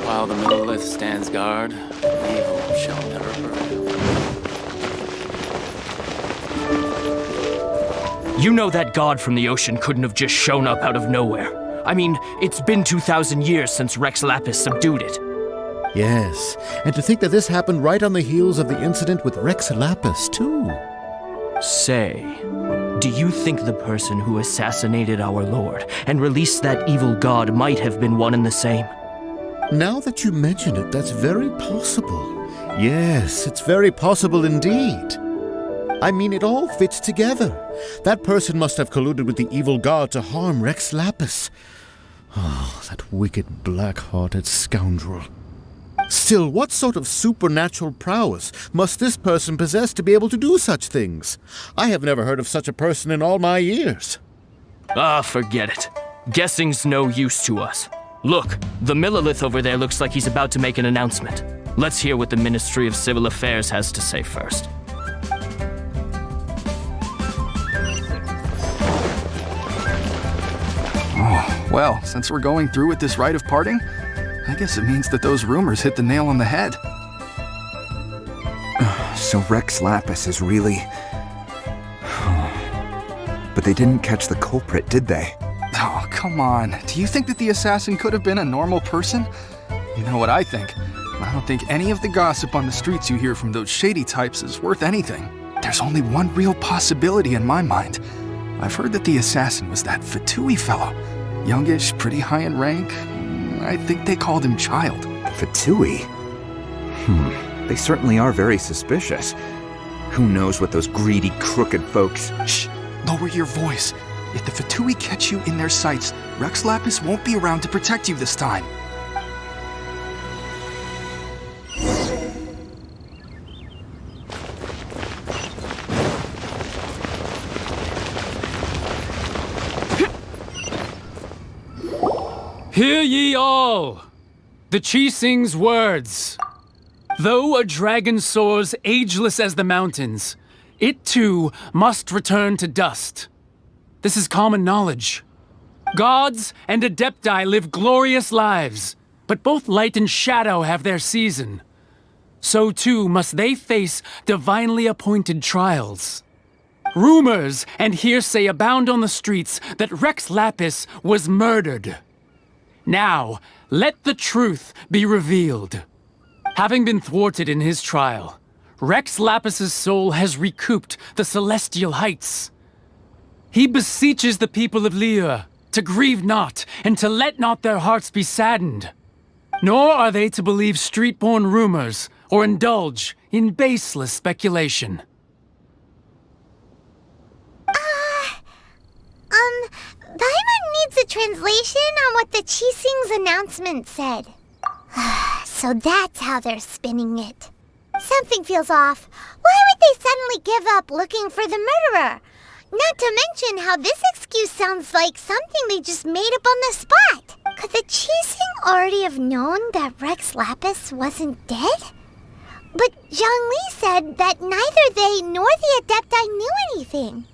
While the Millelith stands guard, evil shall never prevail. You know that god from the ocean couldn't have just shown up out of nowhere. I mean, it's been 2,000 years since Rex Lapis subdued it. Yes, and to think that this happened right on the heels of the incident with Rex Lapis, too. Say, do you think the person who assassinated our lord and released that evil god might have been one and the same? Now that you mention it, that's very possible. Yes, it's very possible indeed. I mean, it all fits together. That person must have colluded with the evil god to harm Rex Lapis. Oh, that wicked, black-hearted scoundrel. Still, what sort of supernatural prowess must this person possess to be able to do such things? I have never heard of such a person in all my years. Ah, forget it. Guessing's no use to us. Look, the Millelith over there looks like he's about to make an announcement. Let's hear what the Ministry of Civil Affairs has to say first. Oh, well, since we're going through with this rite of parting, I guess it means that those rumors hit the nail on the head. So Rex Lapis is really... But they didn't catch the culprit, did they? Oh, come on. Do you think that the assassin could have been a normal person? You know what I think? I don't think any of the gossip on the streets you hear from those shady types is worth anything. There's only one real possibility in my mind. I've heard that the assassin was that Fatui fellow. Youngish, pretty high in rank. I think they called him Child. Fatui? They certainly are very suspicious. Who knows what those greedy, crooked folks... Shh! Lower your voice. If the Fatui catch you in their sights, Rex Lapis won't be around to protect you this time. Hear ye all! The Qixing's words. Though a dragon soars ageless as the mountains, it too must return to dust. This is common knowledge. Gods and Adepti live glorious lives, but both light and shadow have their season. So too must they face divinely appointed trials. Rumors and hearsay abound on the streets that Rex Lapis was murdered. Now, let the truth be revealed. Having been thwarted in his trial, Rex Lapis's soul has recouped the celestial heights. He beseeches the people of Liyue to grieve not and to let not their hearts be saddened. Nor are they to believe street-born rumors or indulge in baseless speculation. Paimon needs a translation on what the Qixing's announcement said. So that's how they're spinning it. Something feels off. Why would they suddenly give up looking for the murderer? Not to mention how this excuse sounds like something they just made up on the spot. Could the Qixing already have known that Rex Lapis wasn't dead? But Zhongli said that neither they nor the Adepti knew anything.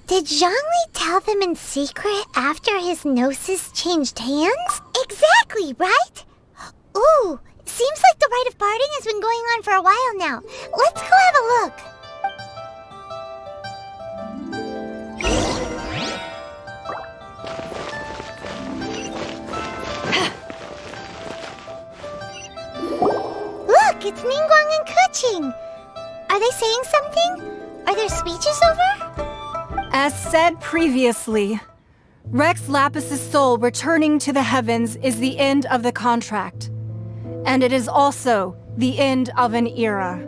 Did Zhongli tell them in secret after his gnosis changed hands? Exactly, right? Ooh, seems like the rite of parting has been going on for a while now. Let's go have a look. Look, it's Ningguang and Keqing. Are they saying something? Are their speeches over? As said previously, Rex Lapis's soul returning to the heavens is the end of the contract. And it is also the end of an era.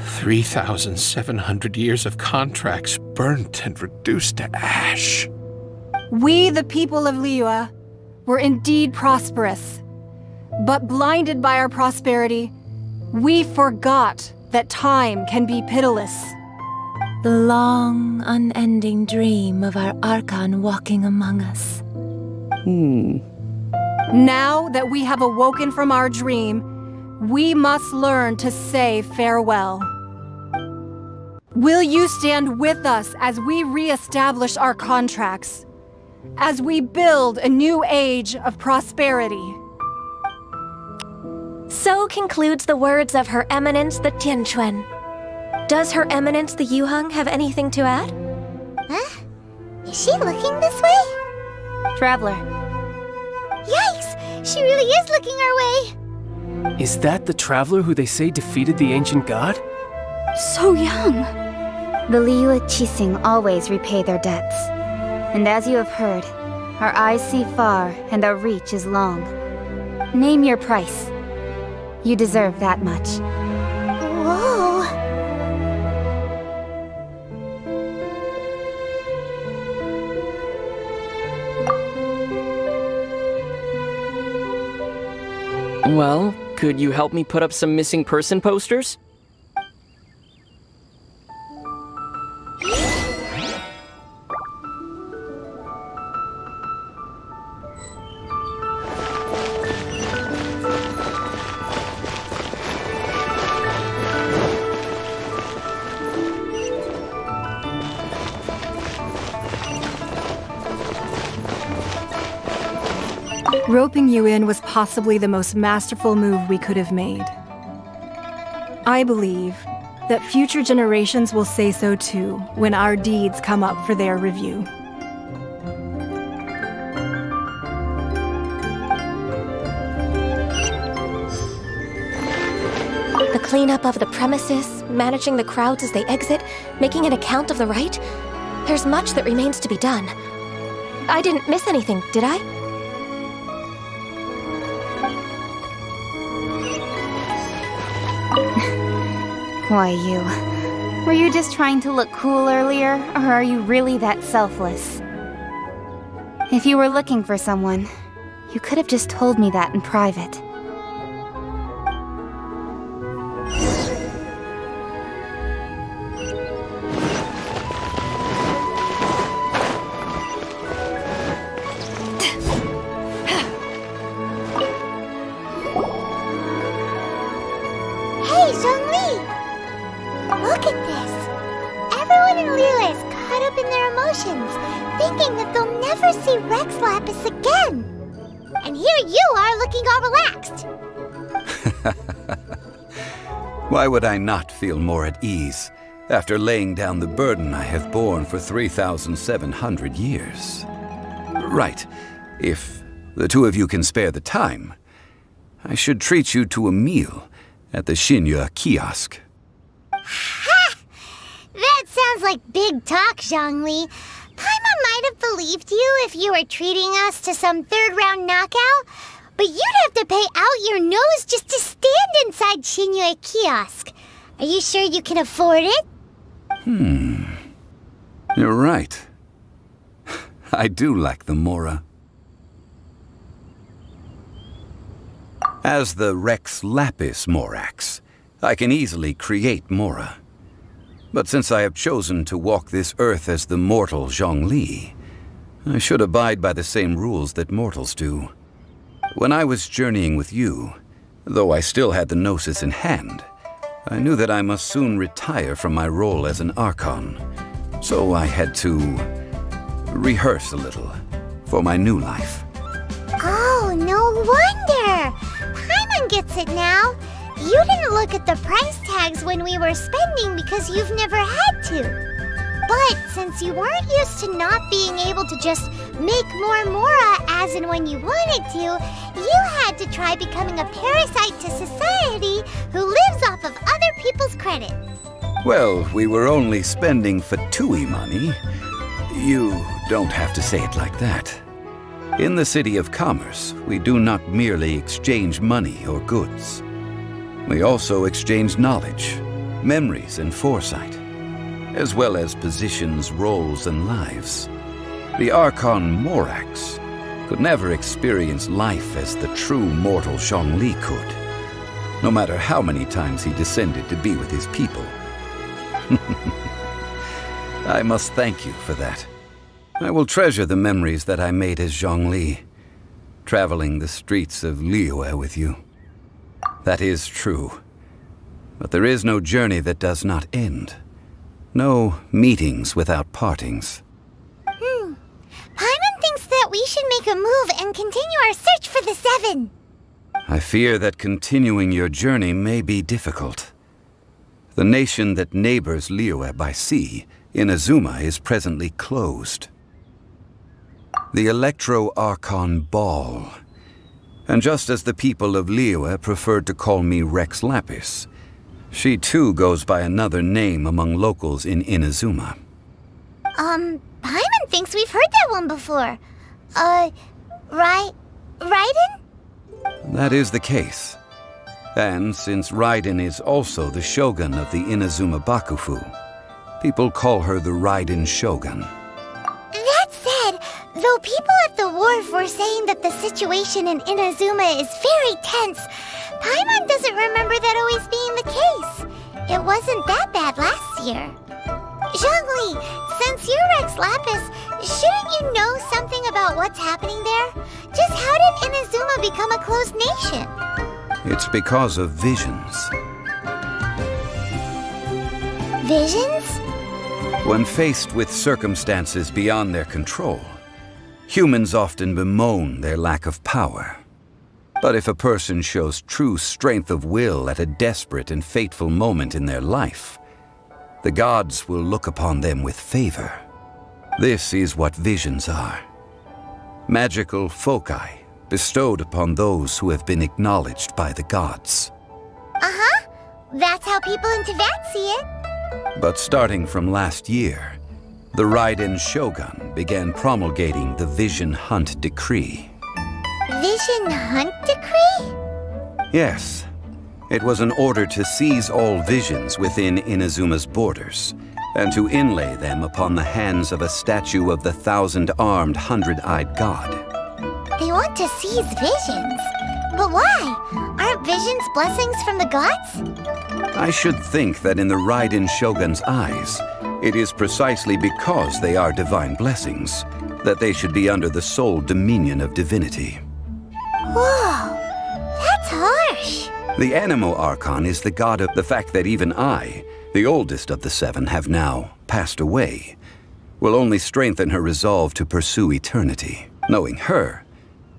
3,700 years of contracts burnt and reduced to ash. We, the people of Liyue, were indeed prosperous. But blinded by our prosperity, we forgot that time can be pitiless. The long, unending dream of our Archon walking among us. Now that we have awoken from our dream, we must learn to say farewell. Will you stand with us as we re-establish our contracts? As we build a new age of prosperity? So concludes the words of Her Eminence the Tianquan. Does Her Eminence the Yuheng have anything to add? Huh? Is she looking this way? Traveler. Yikes! She really is looking our way! Is that the traveler who they say defeated the ancient god? So young! The Liyue Qixing always repay their debts. And as you have heard, our eyes see far and our reach is long. Name your price. You deserve that much. Whoa! Well, could you help me put up some missing person posters? Roping you in was possibly the most masterful move we could have made. I believe that future generations will say so too when our deeds come up for their review. The cleanup of the premises, managing the crowds as they exit, making an account of the rite? There's much that remains to be done. I didn't miss anything, did I? Why, you. Were you just trying to look cool earlier, or are you really that selfless? If you were looking for someone, you could have just told me that in private. emotions, thinking that they'll never see Rex Lapis again. And here you are looking all relaxed. Why would I not feel more at ease after laying down the burden I have borne for 3,700 years? Right. If the two of you can spare the time, I should treat you to a meal at the Shinya kiosk. Ha! That sounds like big talk, Zhongli. Paimon might have believed you if you were treating us to some third-round knockout, but you'd have to pay out your nose just to stand inside Shinya kiosk. Are you sure you can afford it? You're right. I do lack the Mora. As the Rex Lapis Morax, I can easily create Mora. But since I have chosen to walk this earth as the mortal Zhongli, I should abide by the same rules that mortals do. When I was journeying with you, though I still had the Gnosis in hand, I knew that I must soon retire from my role as an Archon, so I had to rehearse a little for my new life. Oh, no wonder! Paimon gets it now. You didn't look at the price tags when we were spending because you've never had to. But since you weren't used to not being able to just make more Mora as and when you wanted to, you had to try becoming a parasite to society who lives off of other people's credit. Well, we were only spending Fatui money. You don't have to say it like that. In the City of Commerce, we do not merely exchange money or goods. We also exchange knowledge, memories, and foresight, as well as positions, roles, and lives. The Archon Morax could never experience life as the true mortal Zhongli could, no matter how many times he descended to be with his people. I must thank you for that. I will treasure the memories that I made as Zhongli, traveling the streets of Liyue with you. That is true. But there is no journey that does not end. No meetings without partings. Paimon thinks that we should make a move and continue our search for the Seven. I fear that continuing your journey may be difficult. The nation that neighbors Liyue by sea, Inazuma, is presently closed. The Electro-Archon Ball. And just as the people of Liyue preferred to call me Rex Lapis, she too goes by another name among locals in Inazuma. Paimon thinks we've heard that one before. Raiden? That is the case. And since Raiden is also the shogun of the Inazuma Bakufu, people call her the Raiden Shogun. That said, though people at the wharf were saying that the situation in Inazuma is very tense, Paimon doesn't remember that always being the case. It wasn't that bad last year. Zhongli, since you're Rex Lapis, shouldn't you know something about what's happening there? Just how did Inazuma become a closed nation? It's because of visions. Visions? When faced with circumstances beyond their control, humans often bemoan their lack of power. But if a person shows true strength of will at a desperate and fateful moment in their life, the gods will look upon them with favor. This is what visions are. Magical foci bestowed upon those who have been acknowledged by the gods. Uh-huh. That's how people in Teyvat see it. But starting from last year, the Raiden Shogun began promulgating the Vision Hunt Decree. Vision Hunt Decree? Yes. It was an order to seize all visions within Inazuma's borders, and to inlay them upon the hands of a statue of the 1,000-armed, 100-eyed god. They want to seize visions. But why? Aren't visions blessings from the gods? I should think that in the Raiden Shogun's eyes, it is precisely because they are divine blessings that they should be under the sole dominion of divinity. Whoa, that's harsh. The Animo Archon is the god of the fact that even I, the oldest of the seven, have now passed away. will only strengthen her resolve to pursue eternity. Knowing her,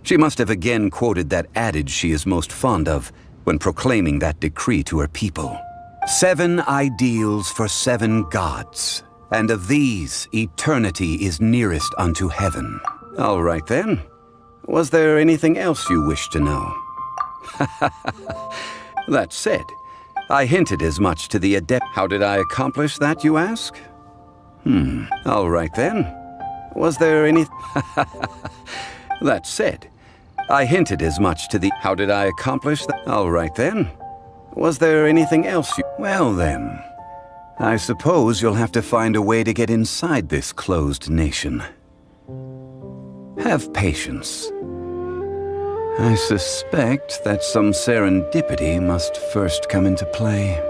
she must have again quoted that adage she is most fond of when proclaiming that decree to her people. 7 ideals for 7 gods, and of these, eternity is nearest unto heaven. All right then. Was there anything else you wish to know? That said, I hinted as much to the adept. How did I accomplish that, you ask? All right then. Was there any... That said, I hinted as much to the... How did I accomplish that? All right then. Was there anything else you... Well then, I suppose you'll have to find a way to get inside this closed nation. Have patience. I suspect that some serendipity must first come into play.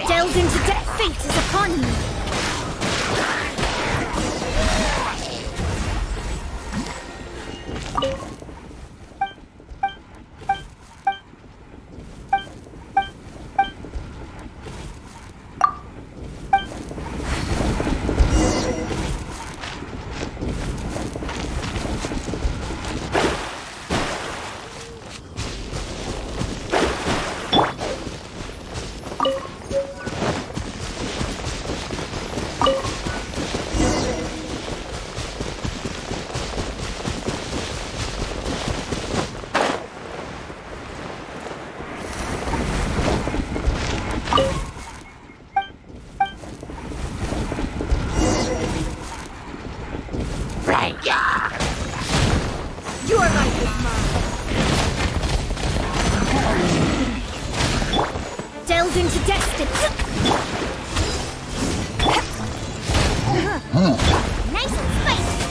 Delved into death, fate is upon you. beholden to destiny. Nice and spicy.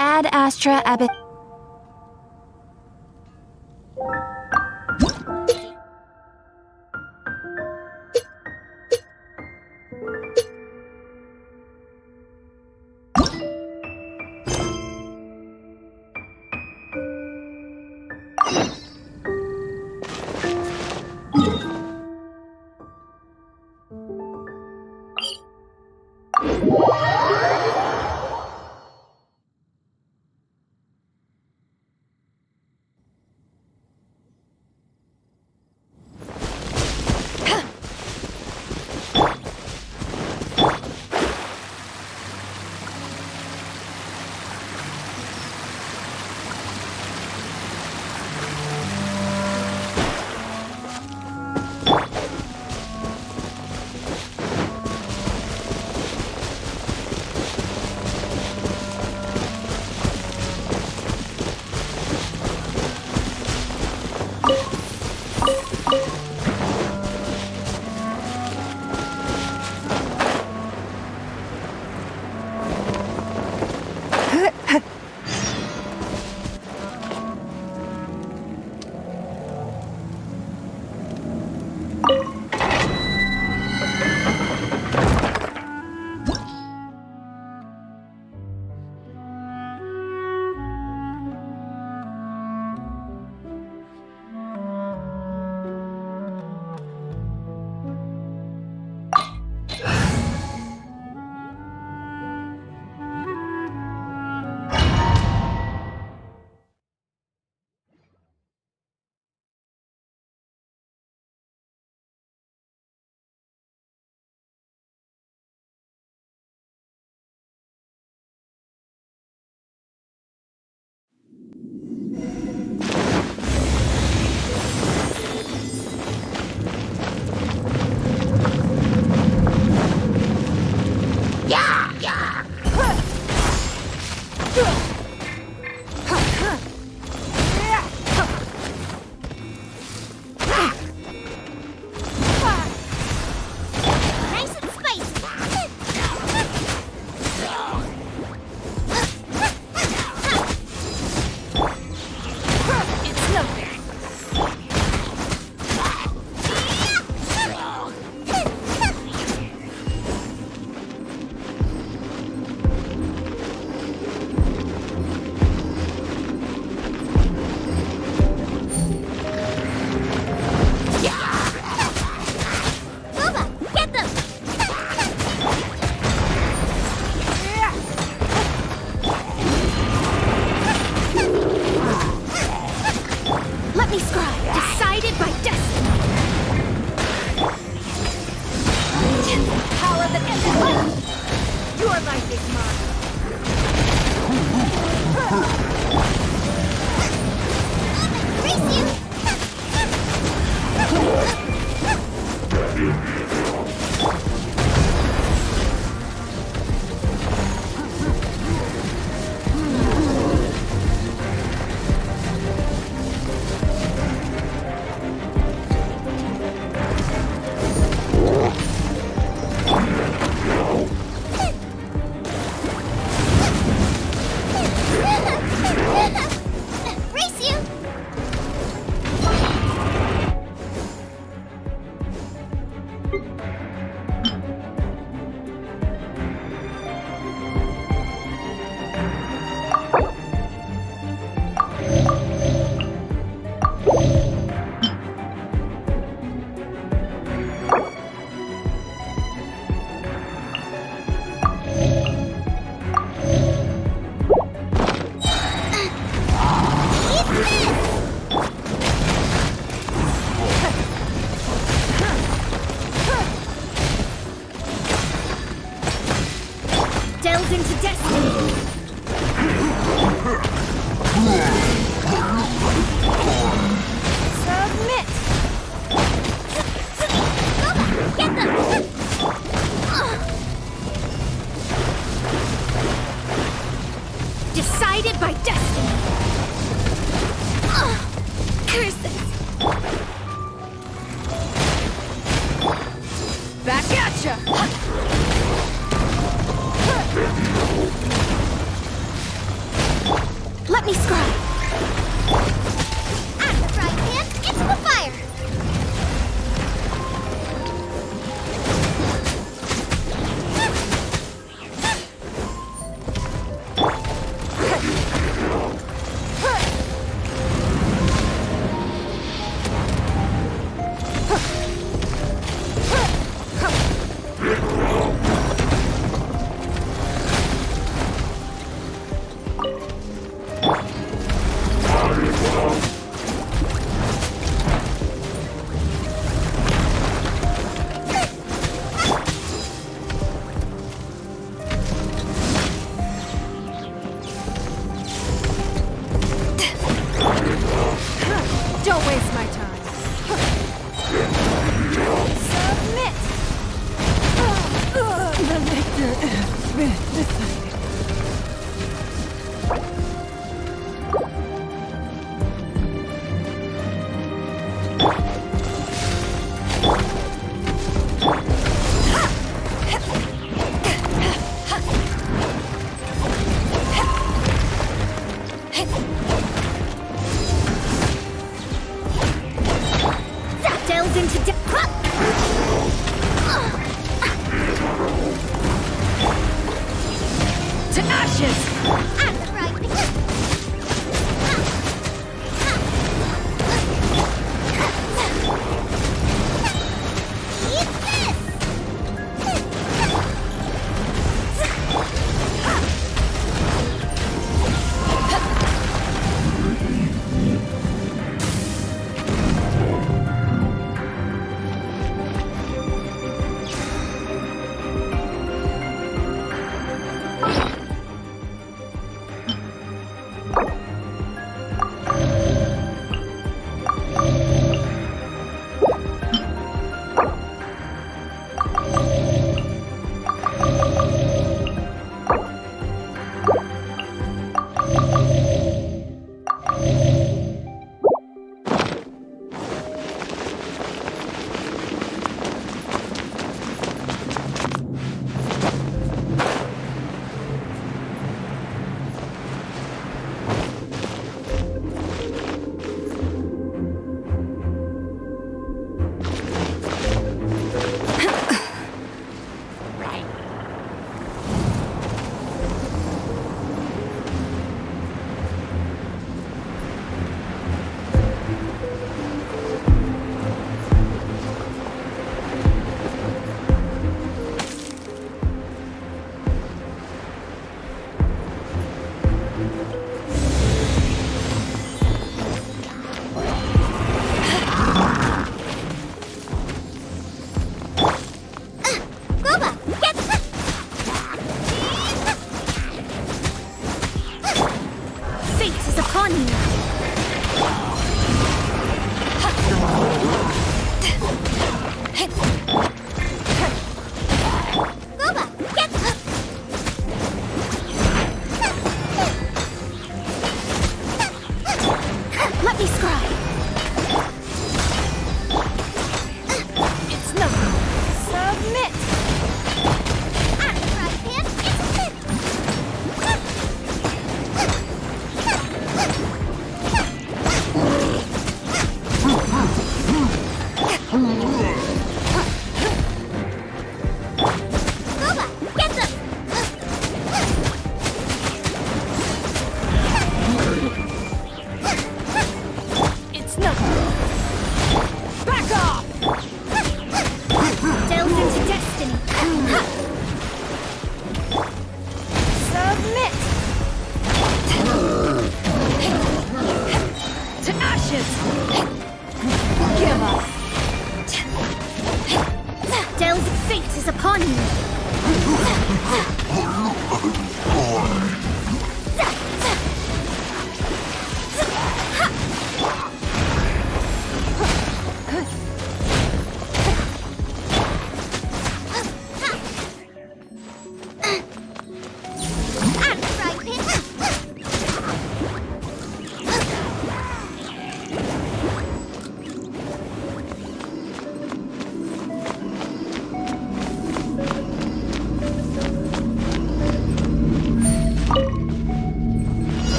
Ad Astra Abbot. delved into destiny. Submit. Get them. Decided by destiny. Curses. Back at ya! Let me scry. At the frying pan, into the fire. Don't waste my time. Submit! The victor has been decided. That delved into To ashes! At the frying pan. Eat this!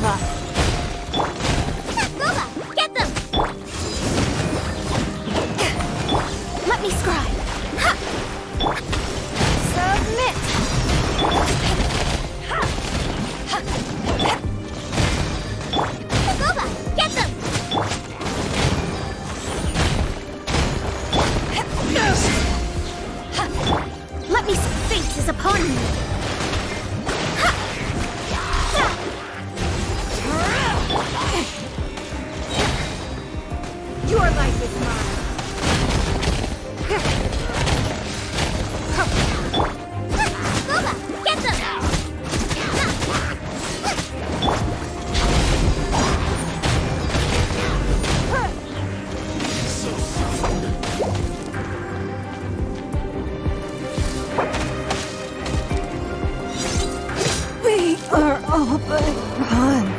give up. Boba, get them! Let me scribe. Ha! Submit. Boba, get them! Let me. Fate is upon me. Your life is mine. Boba, get them! We are all but gone.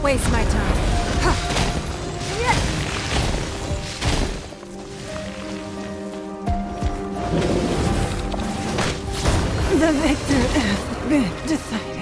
waste my time. The victor has been decided.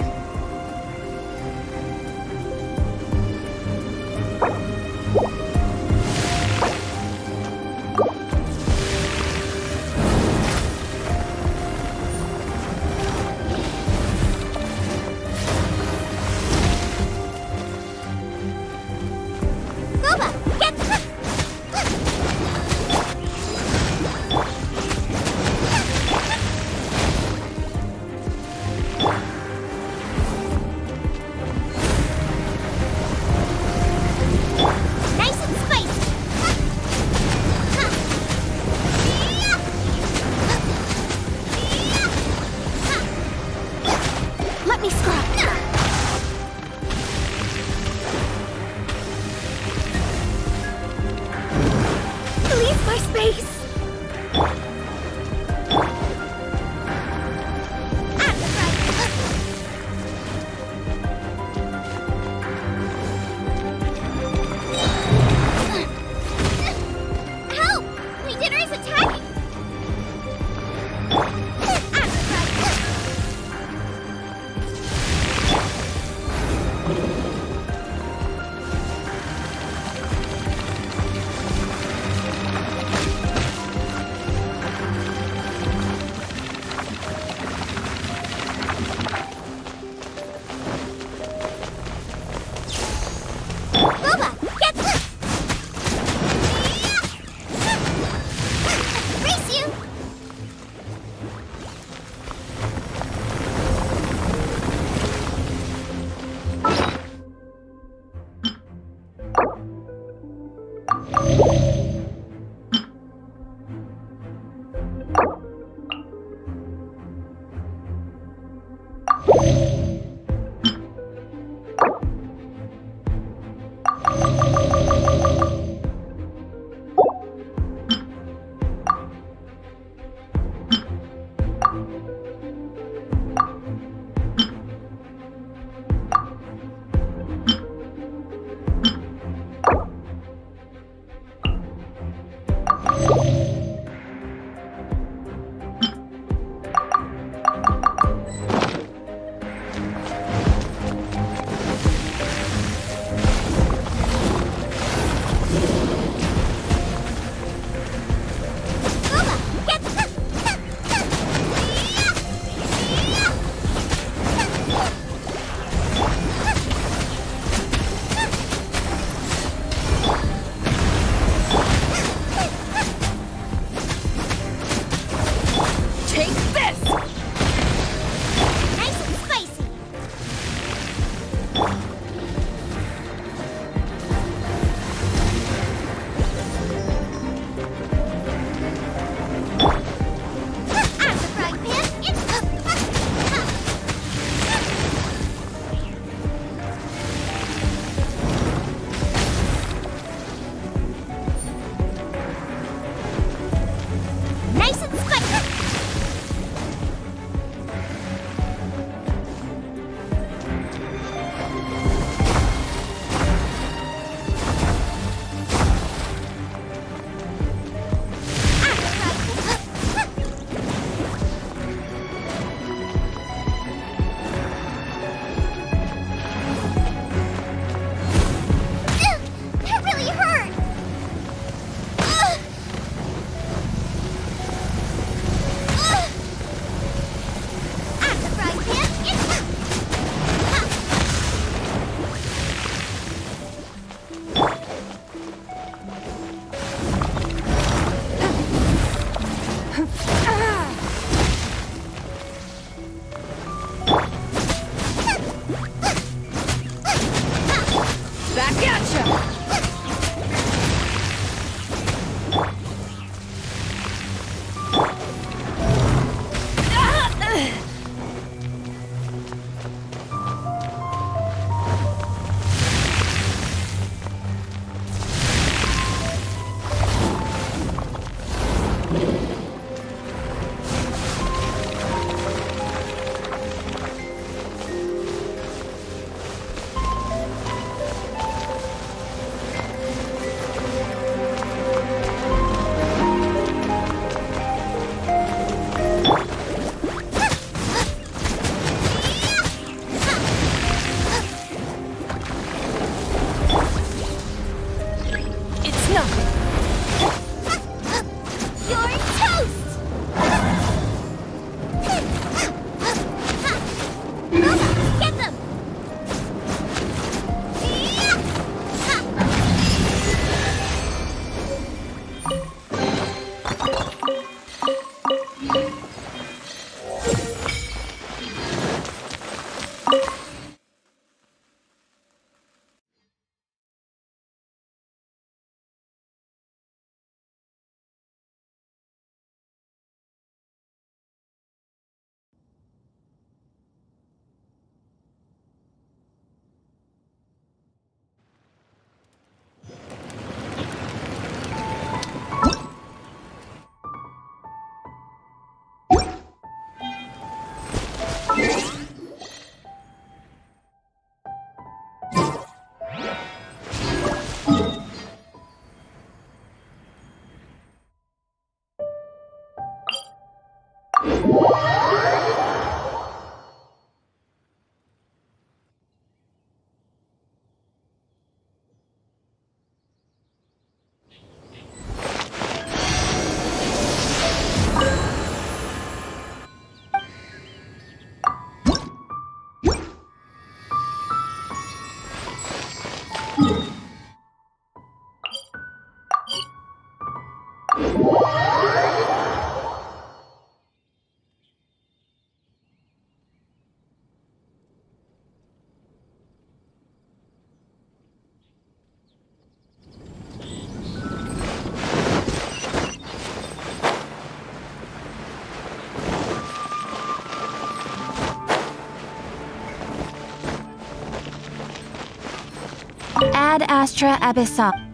ad astra abyssal.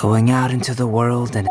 Going out into the world and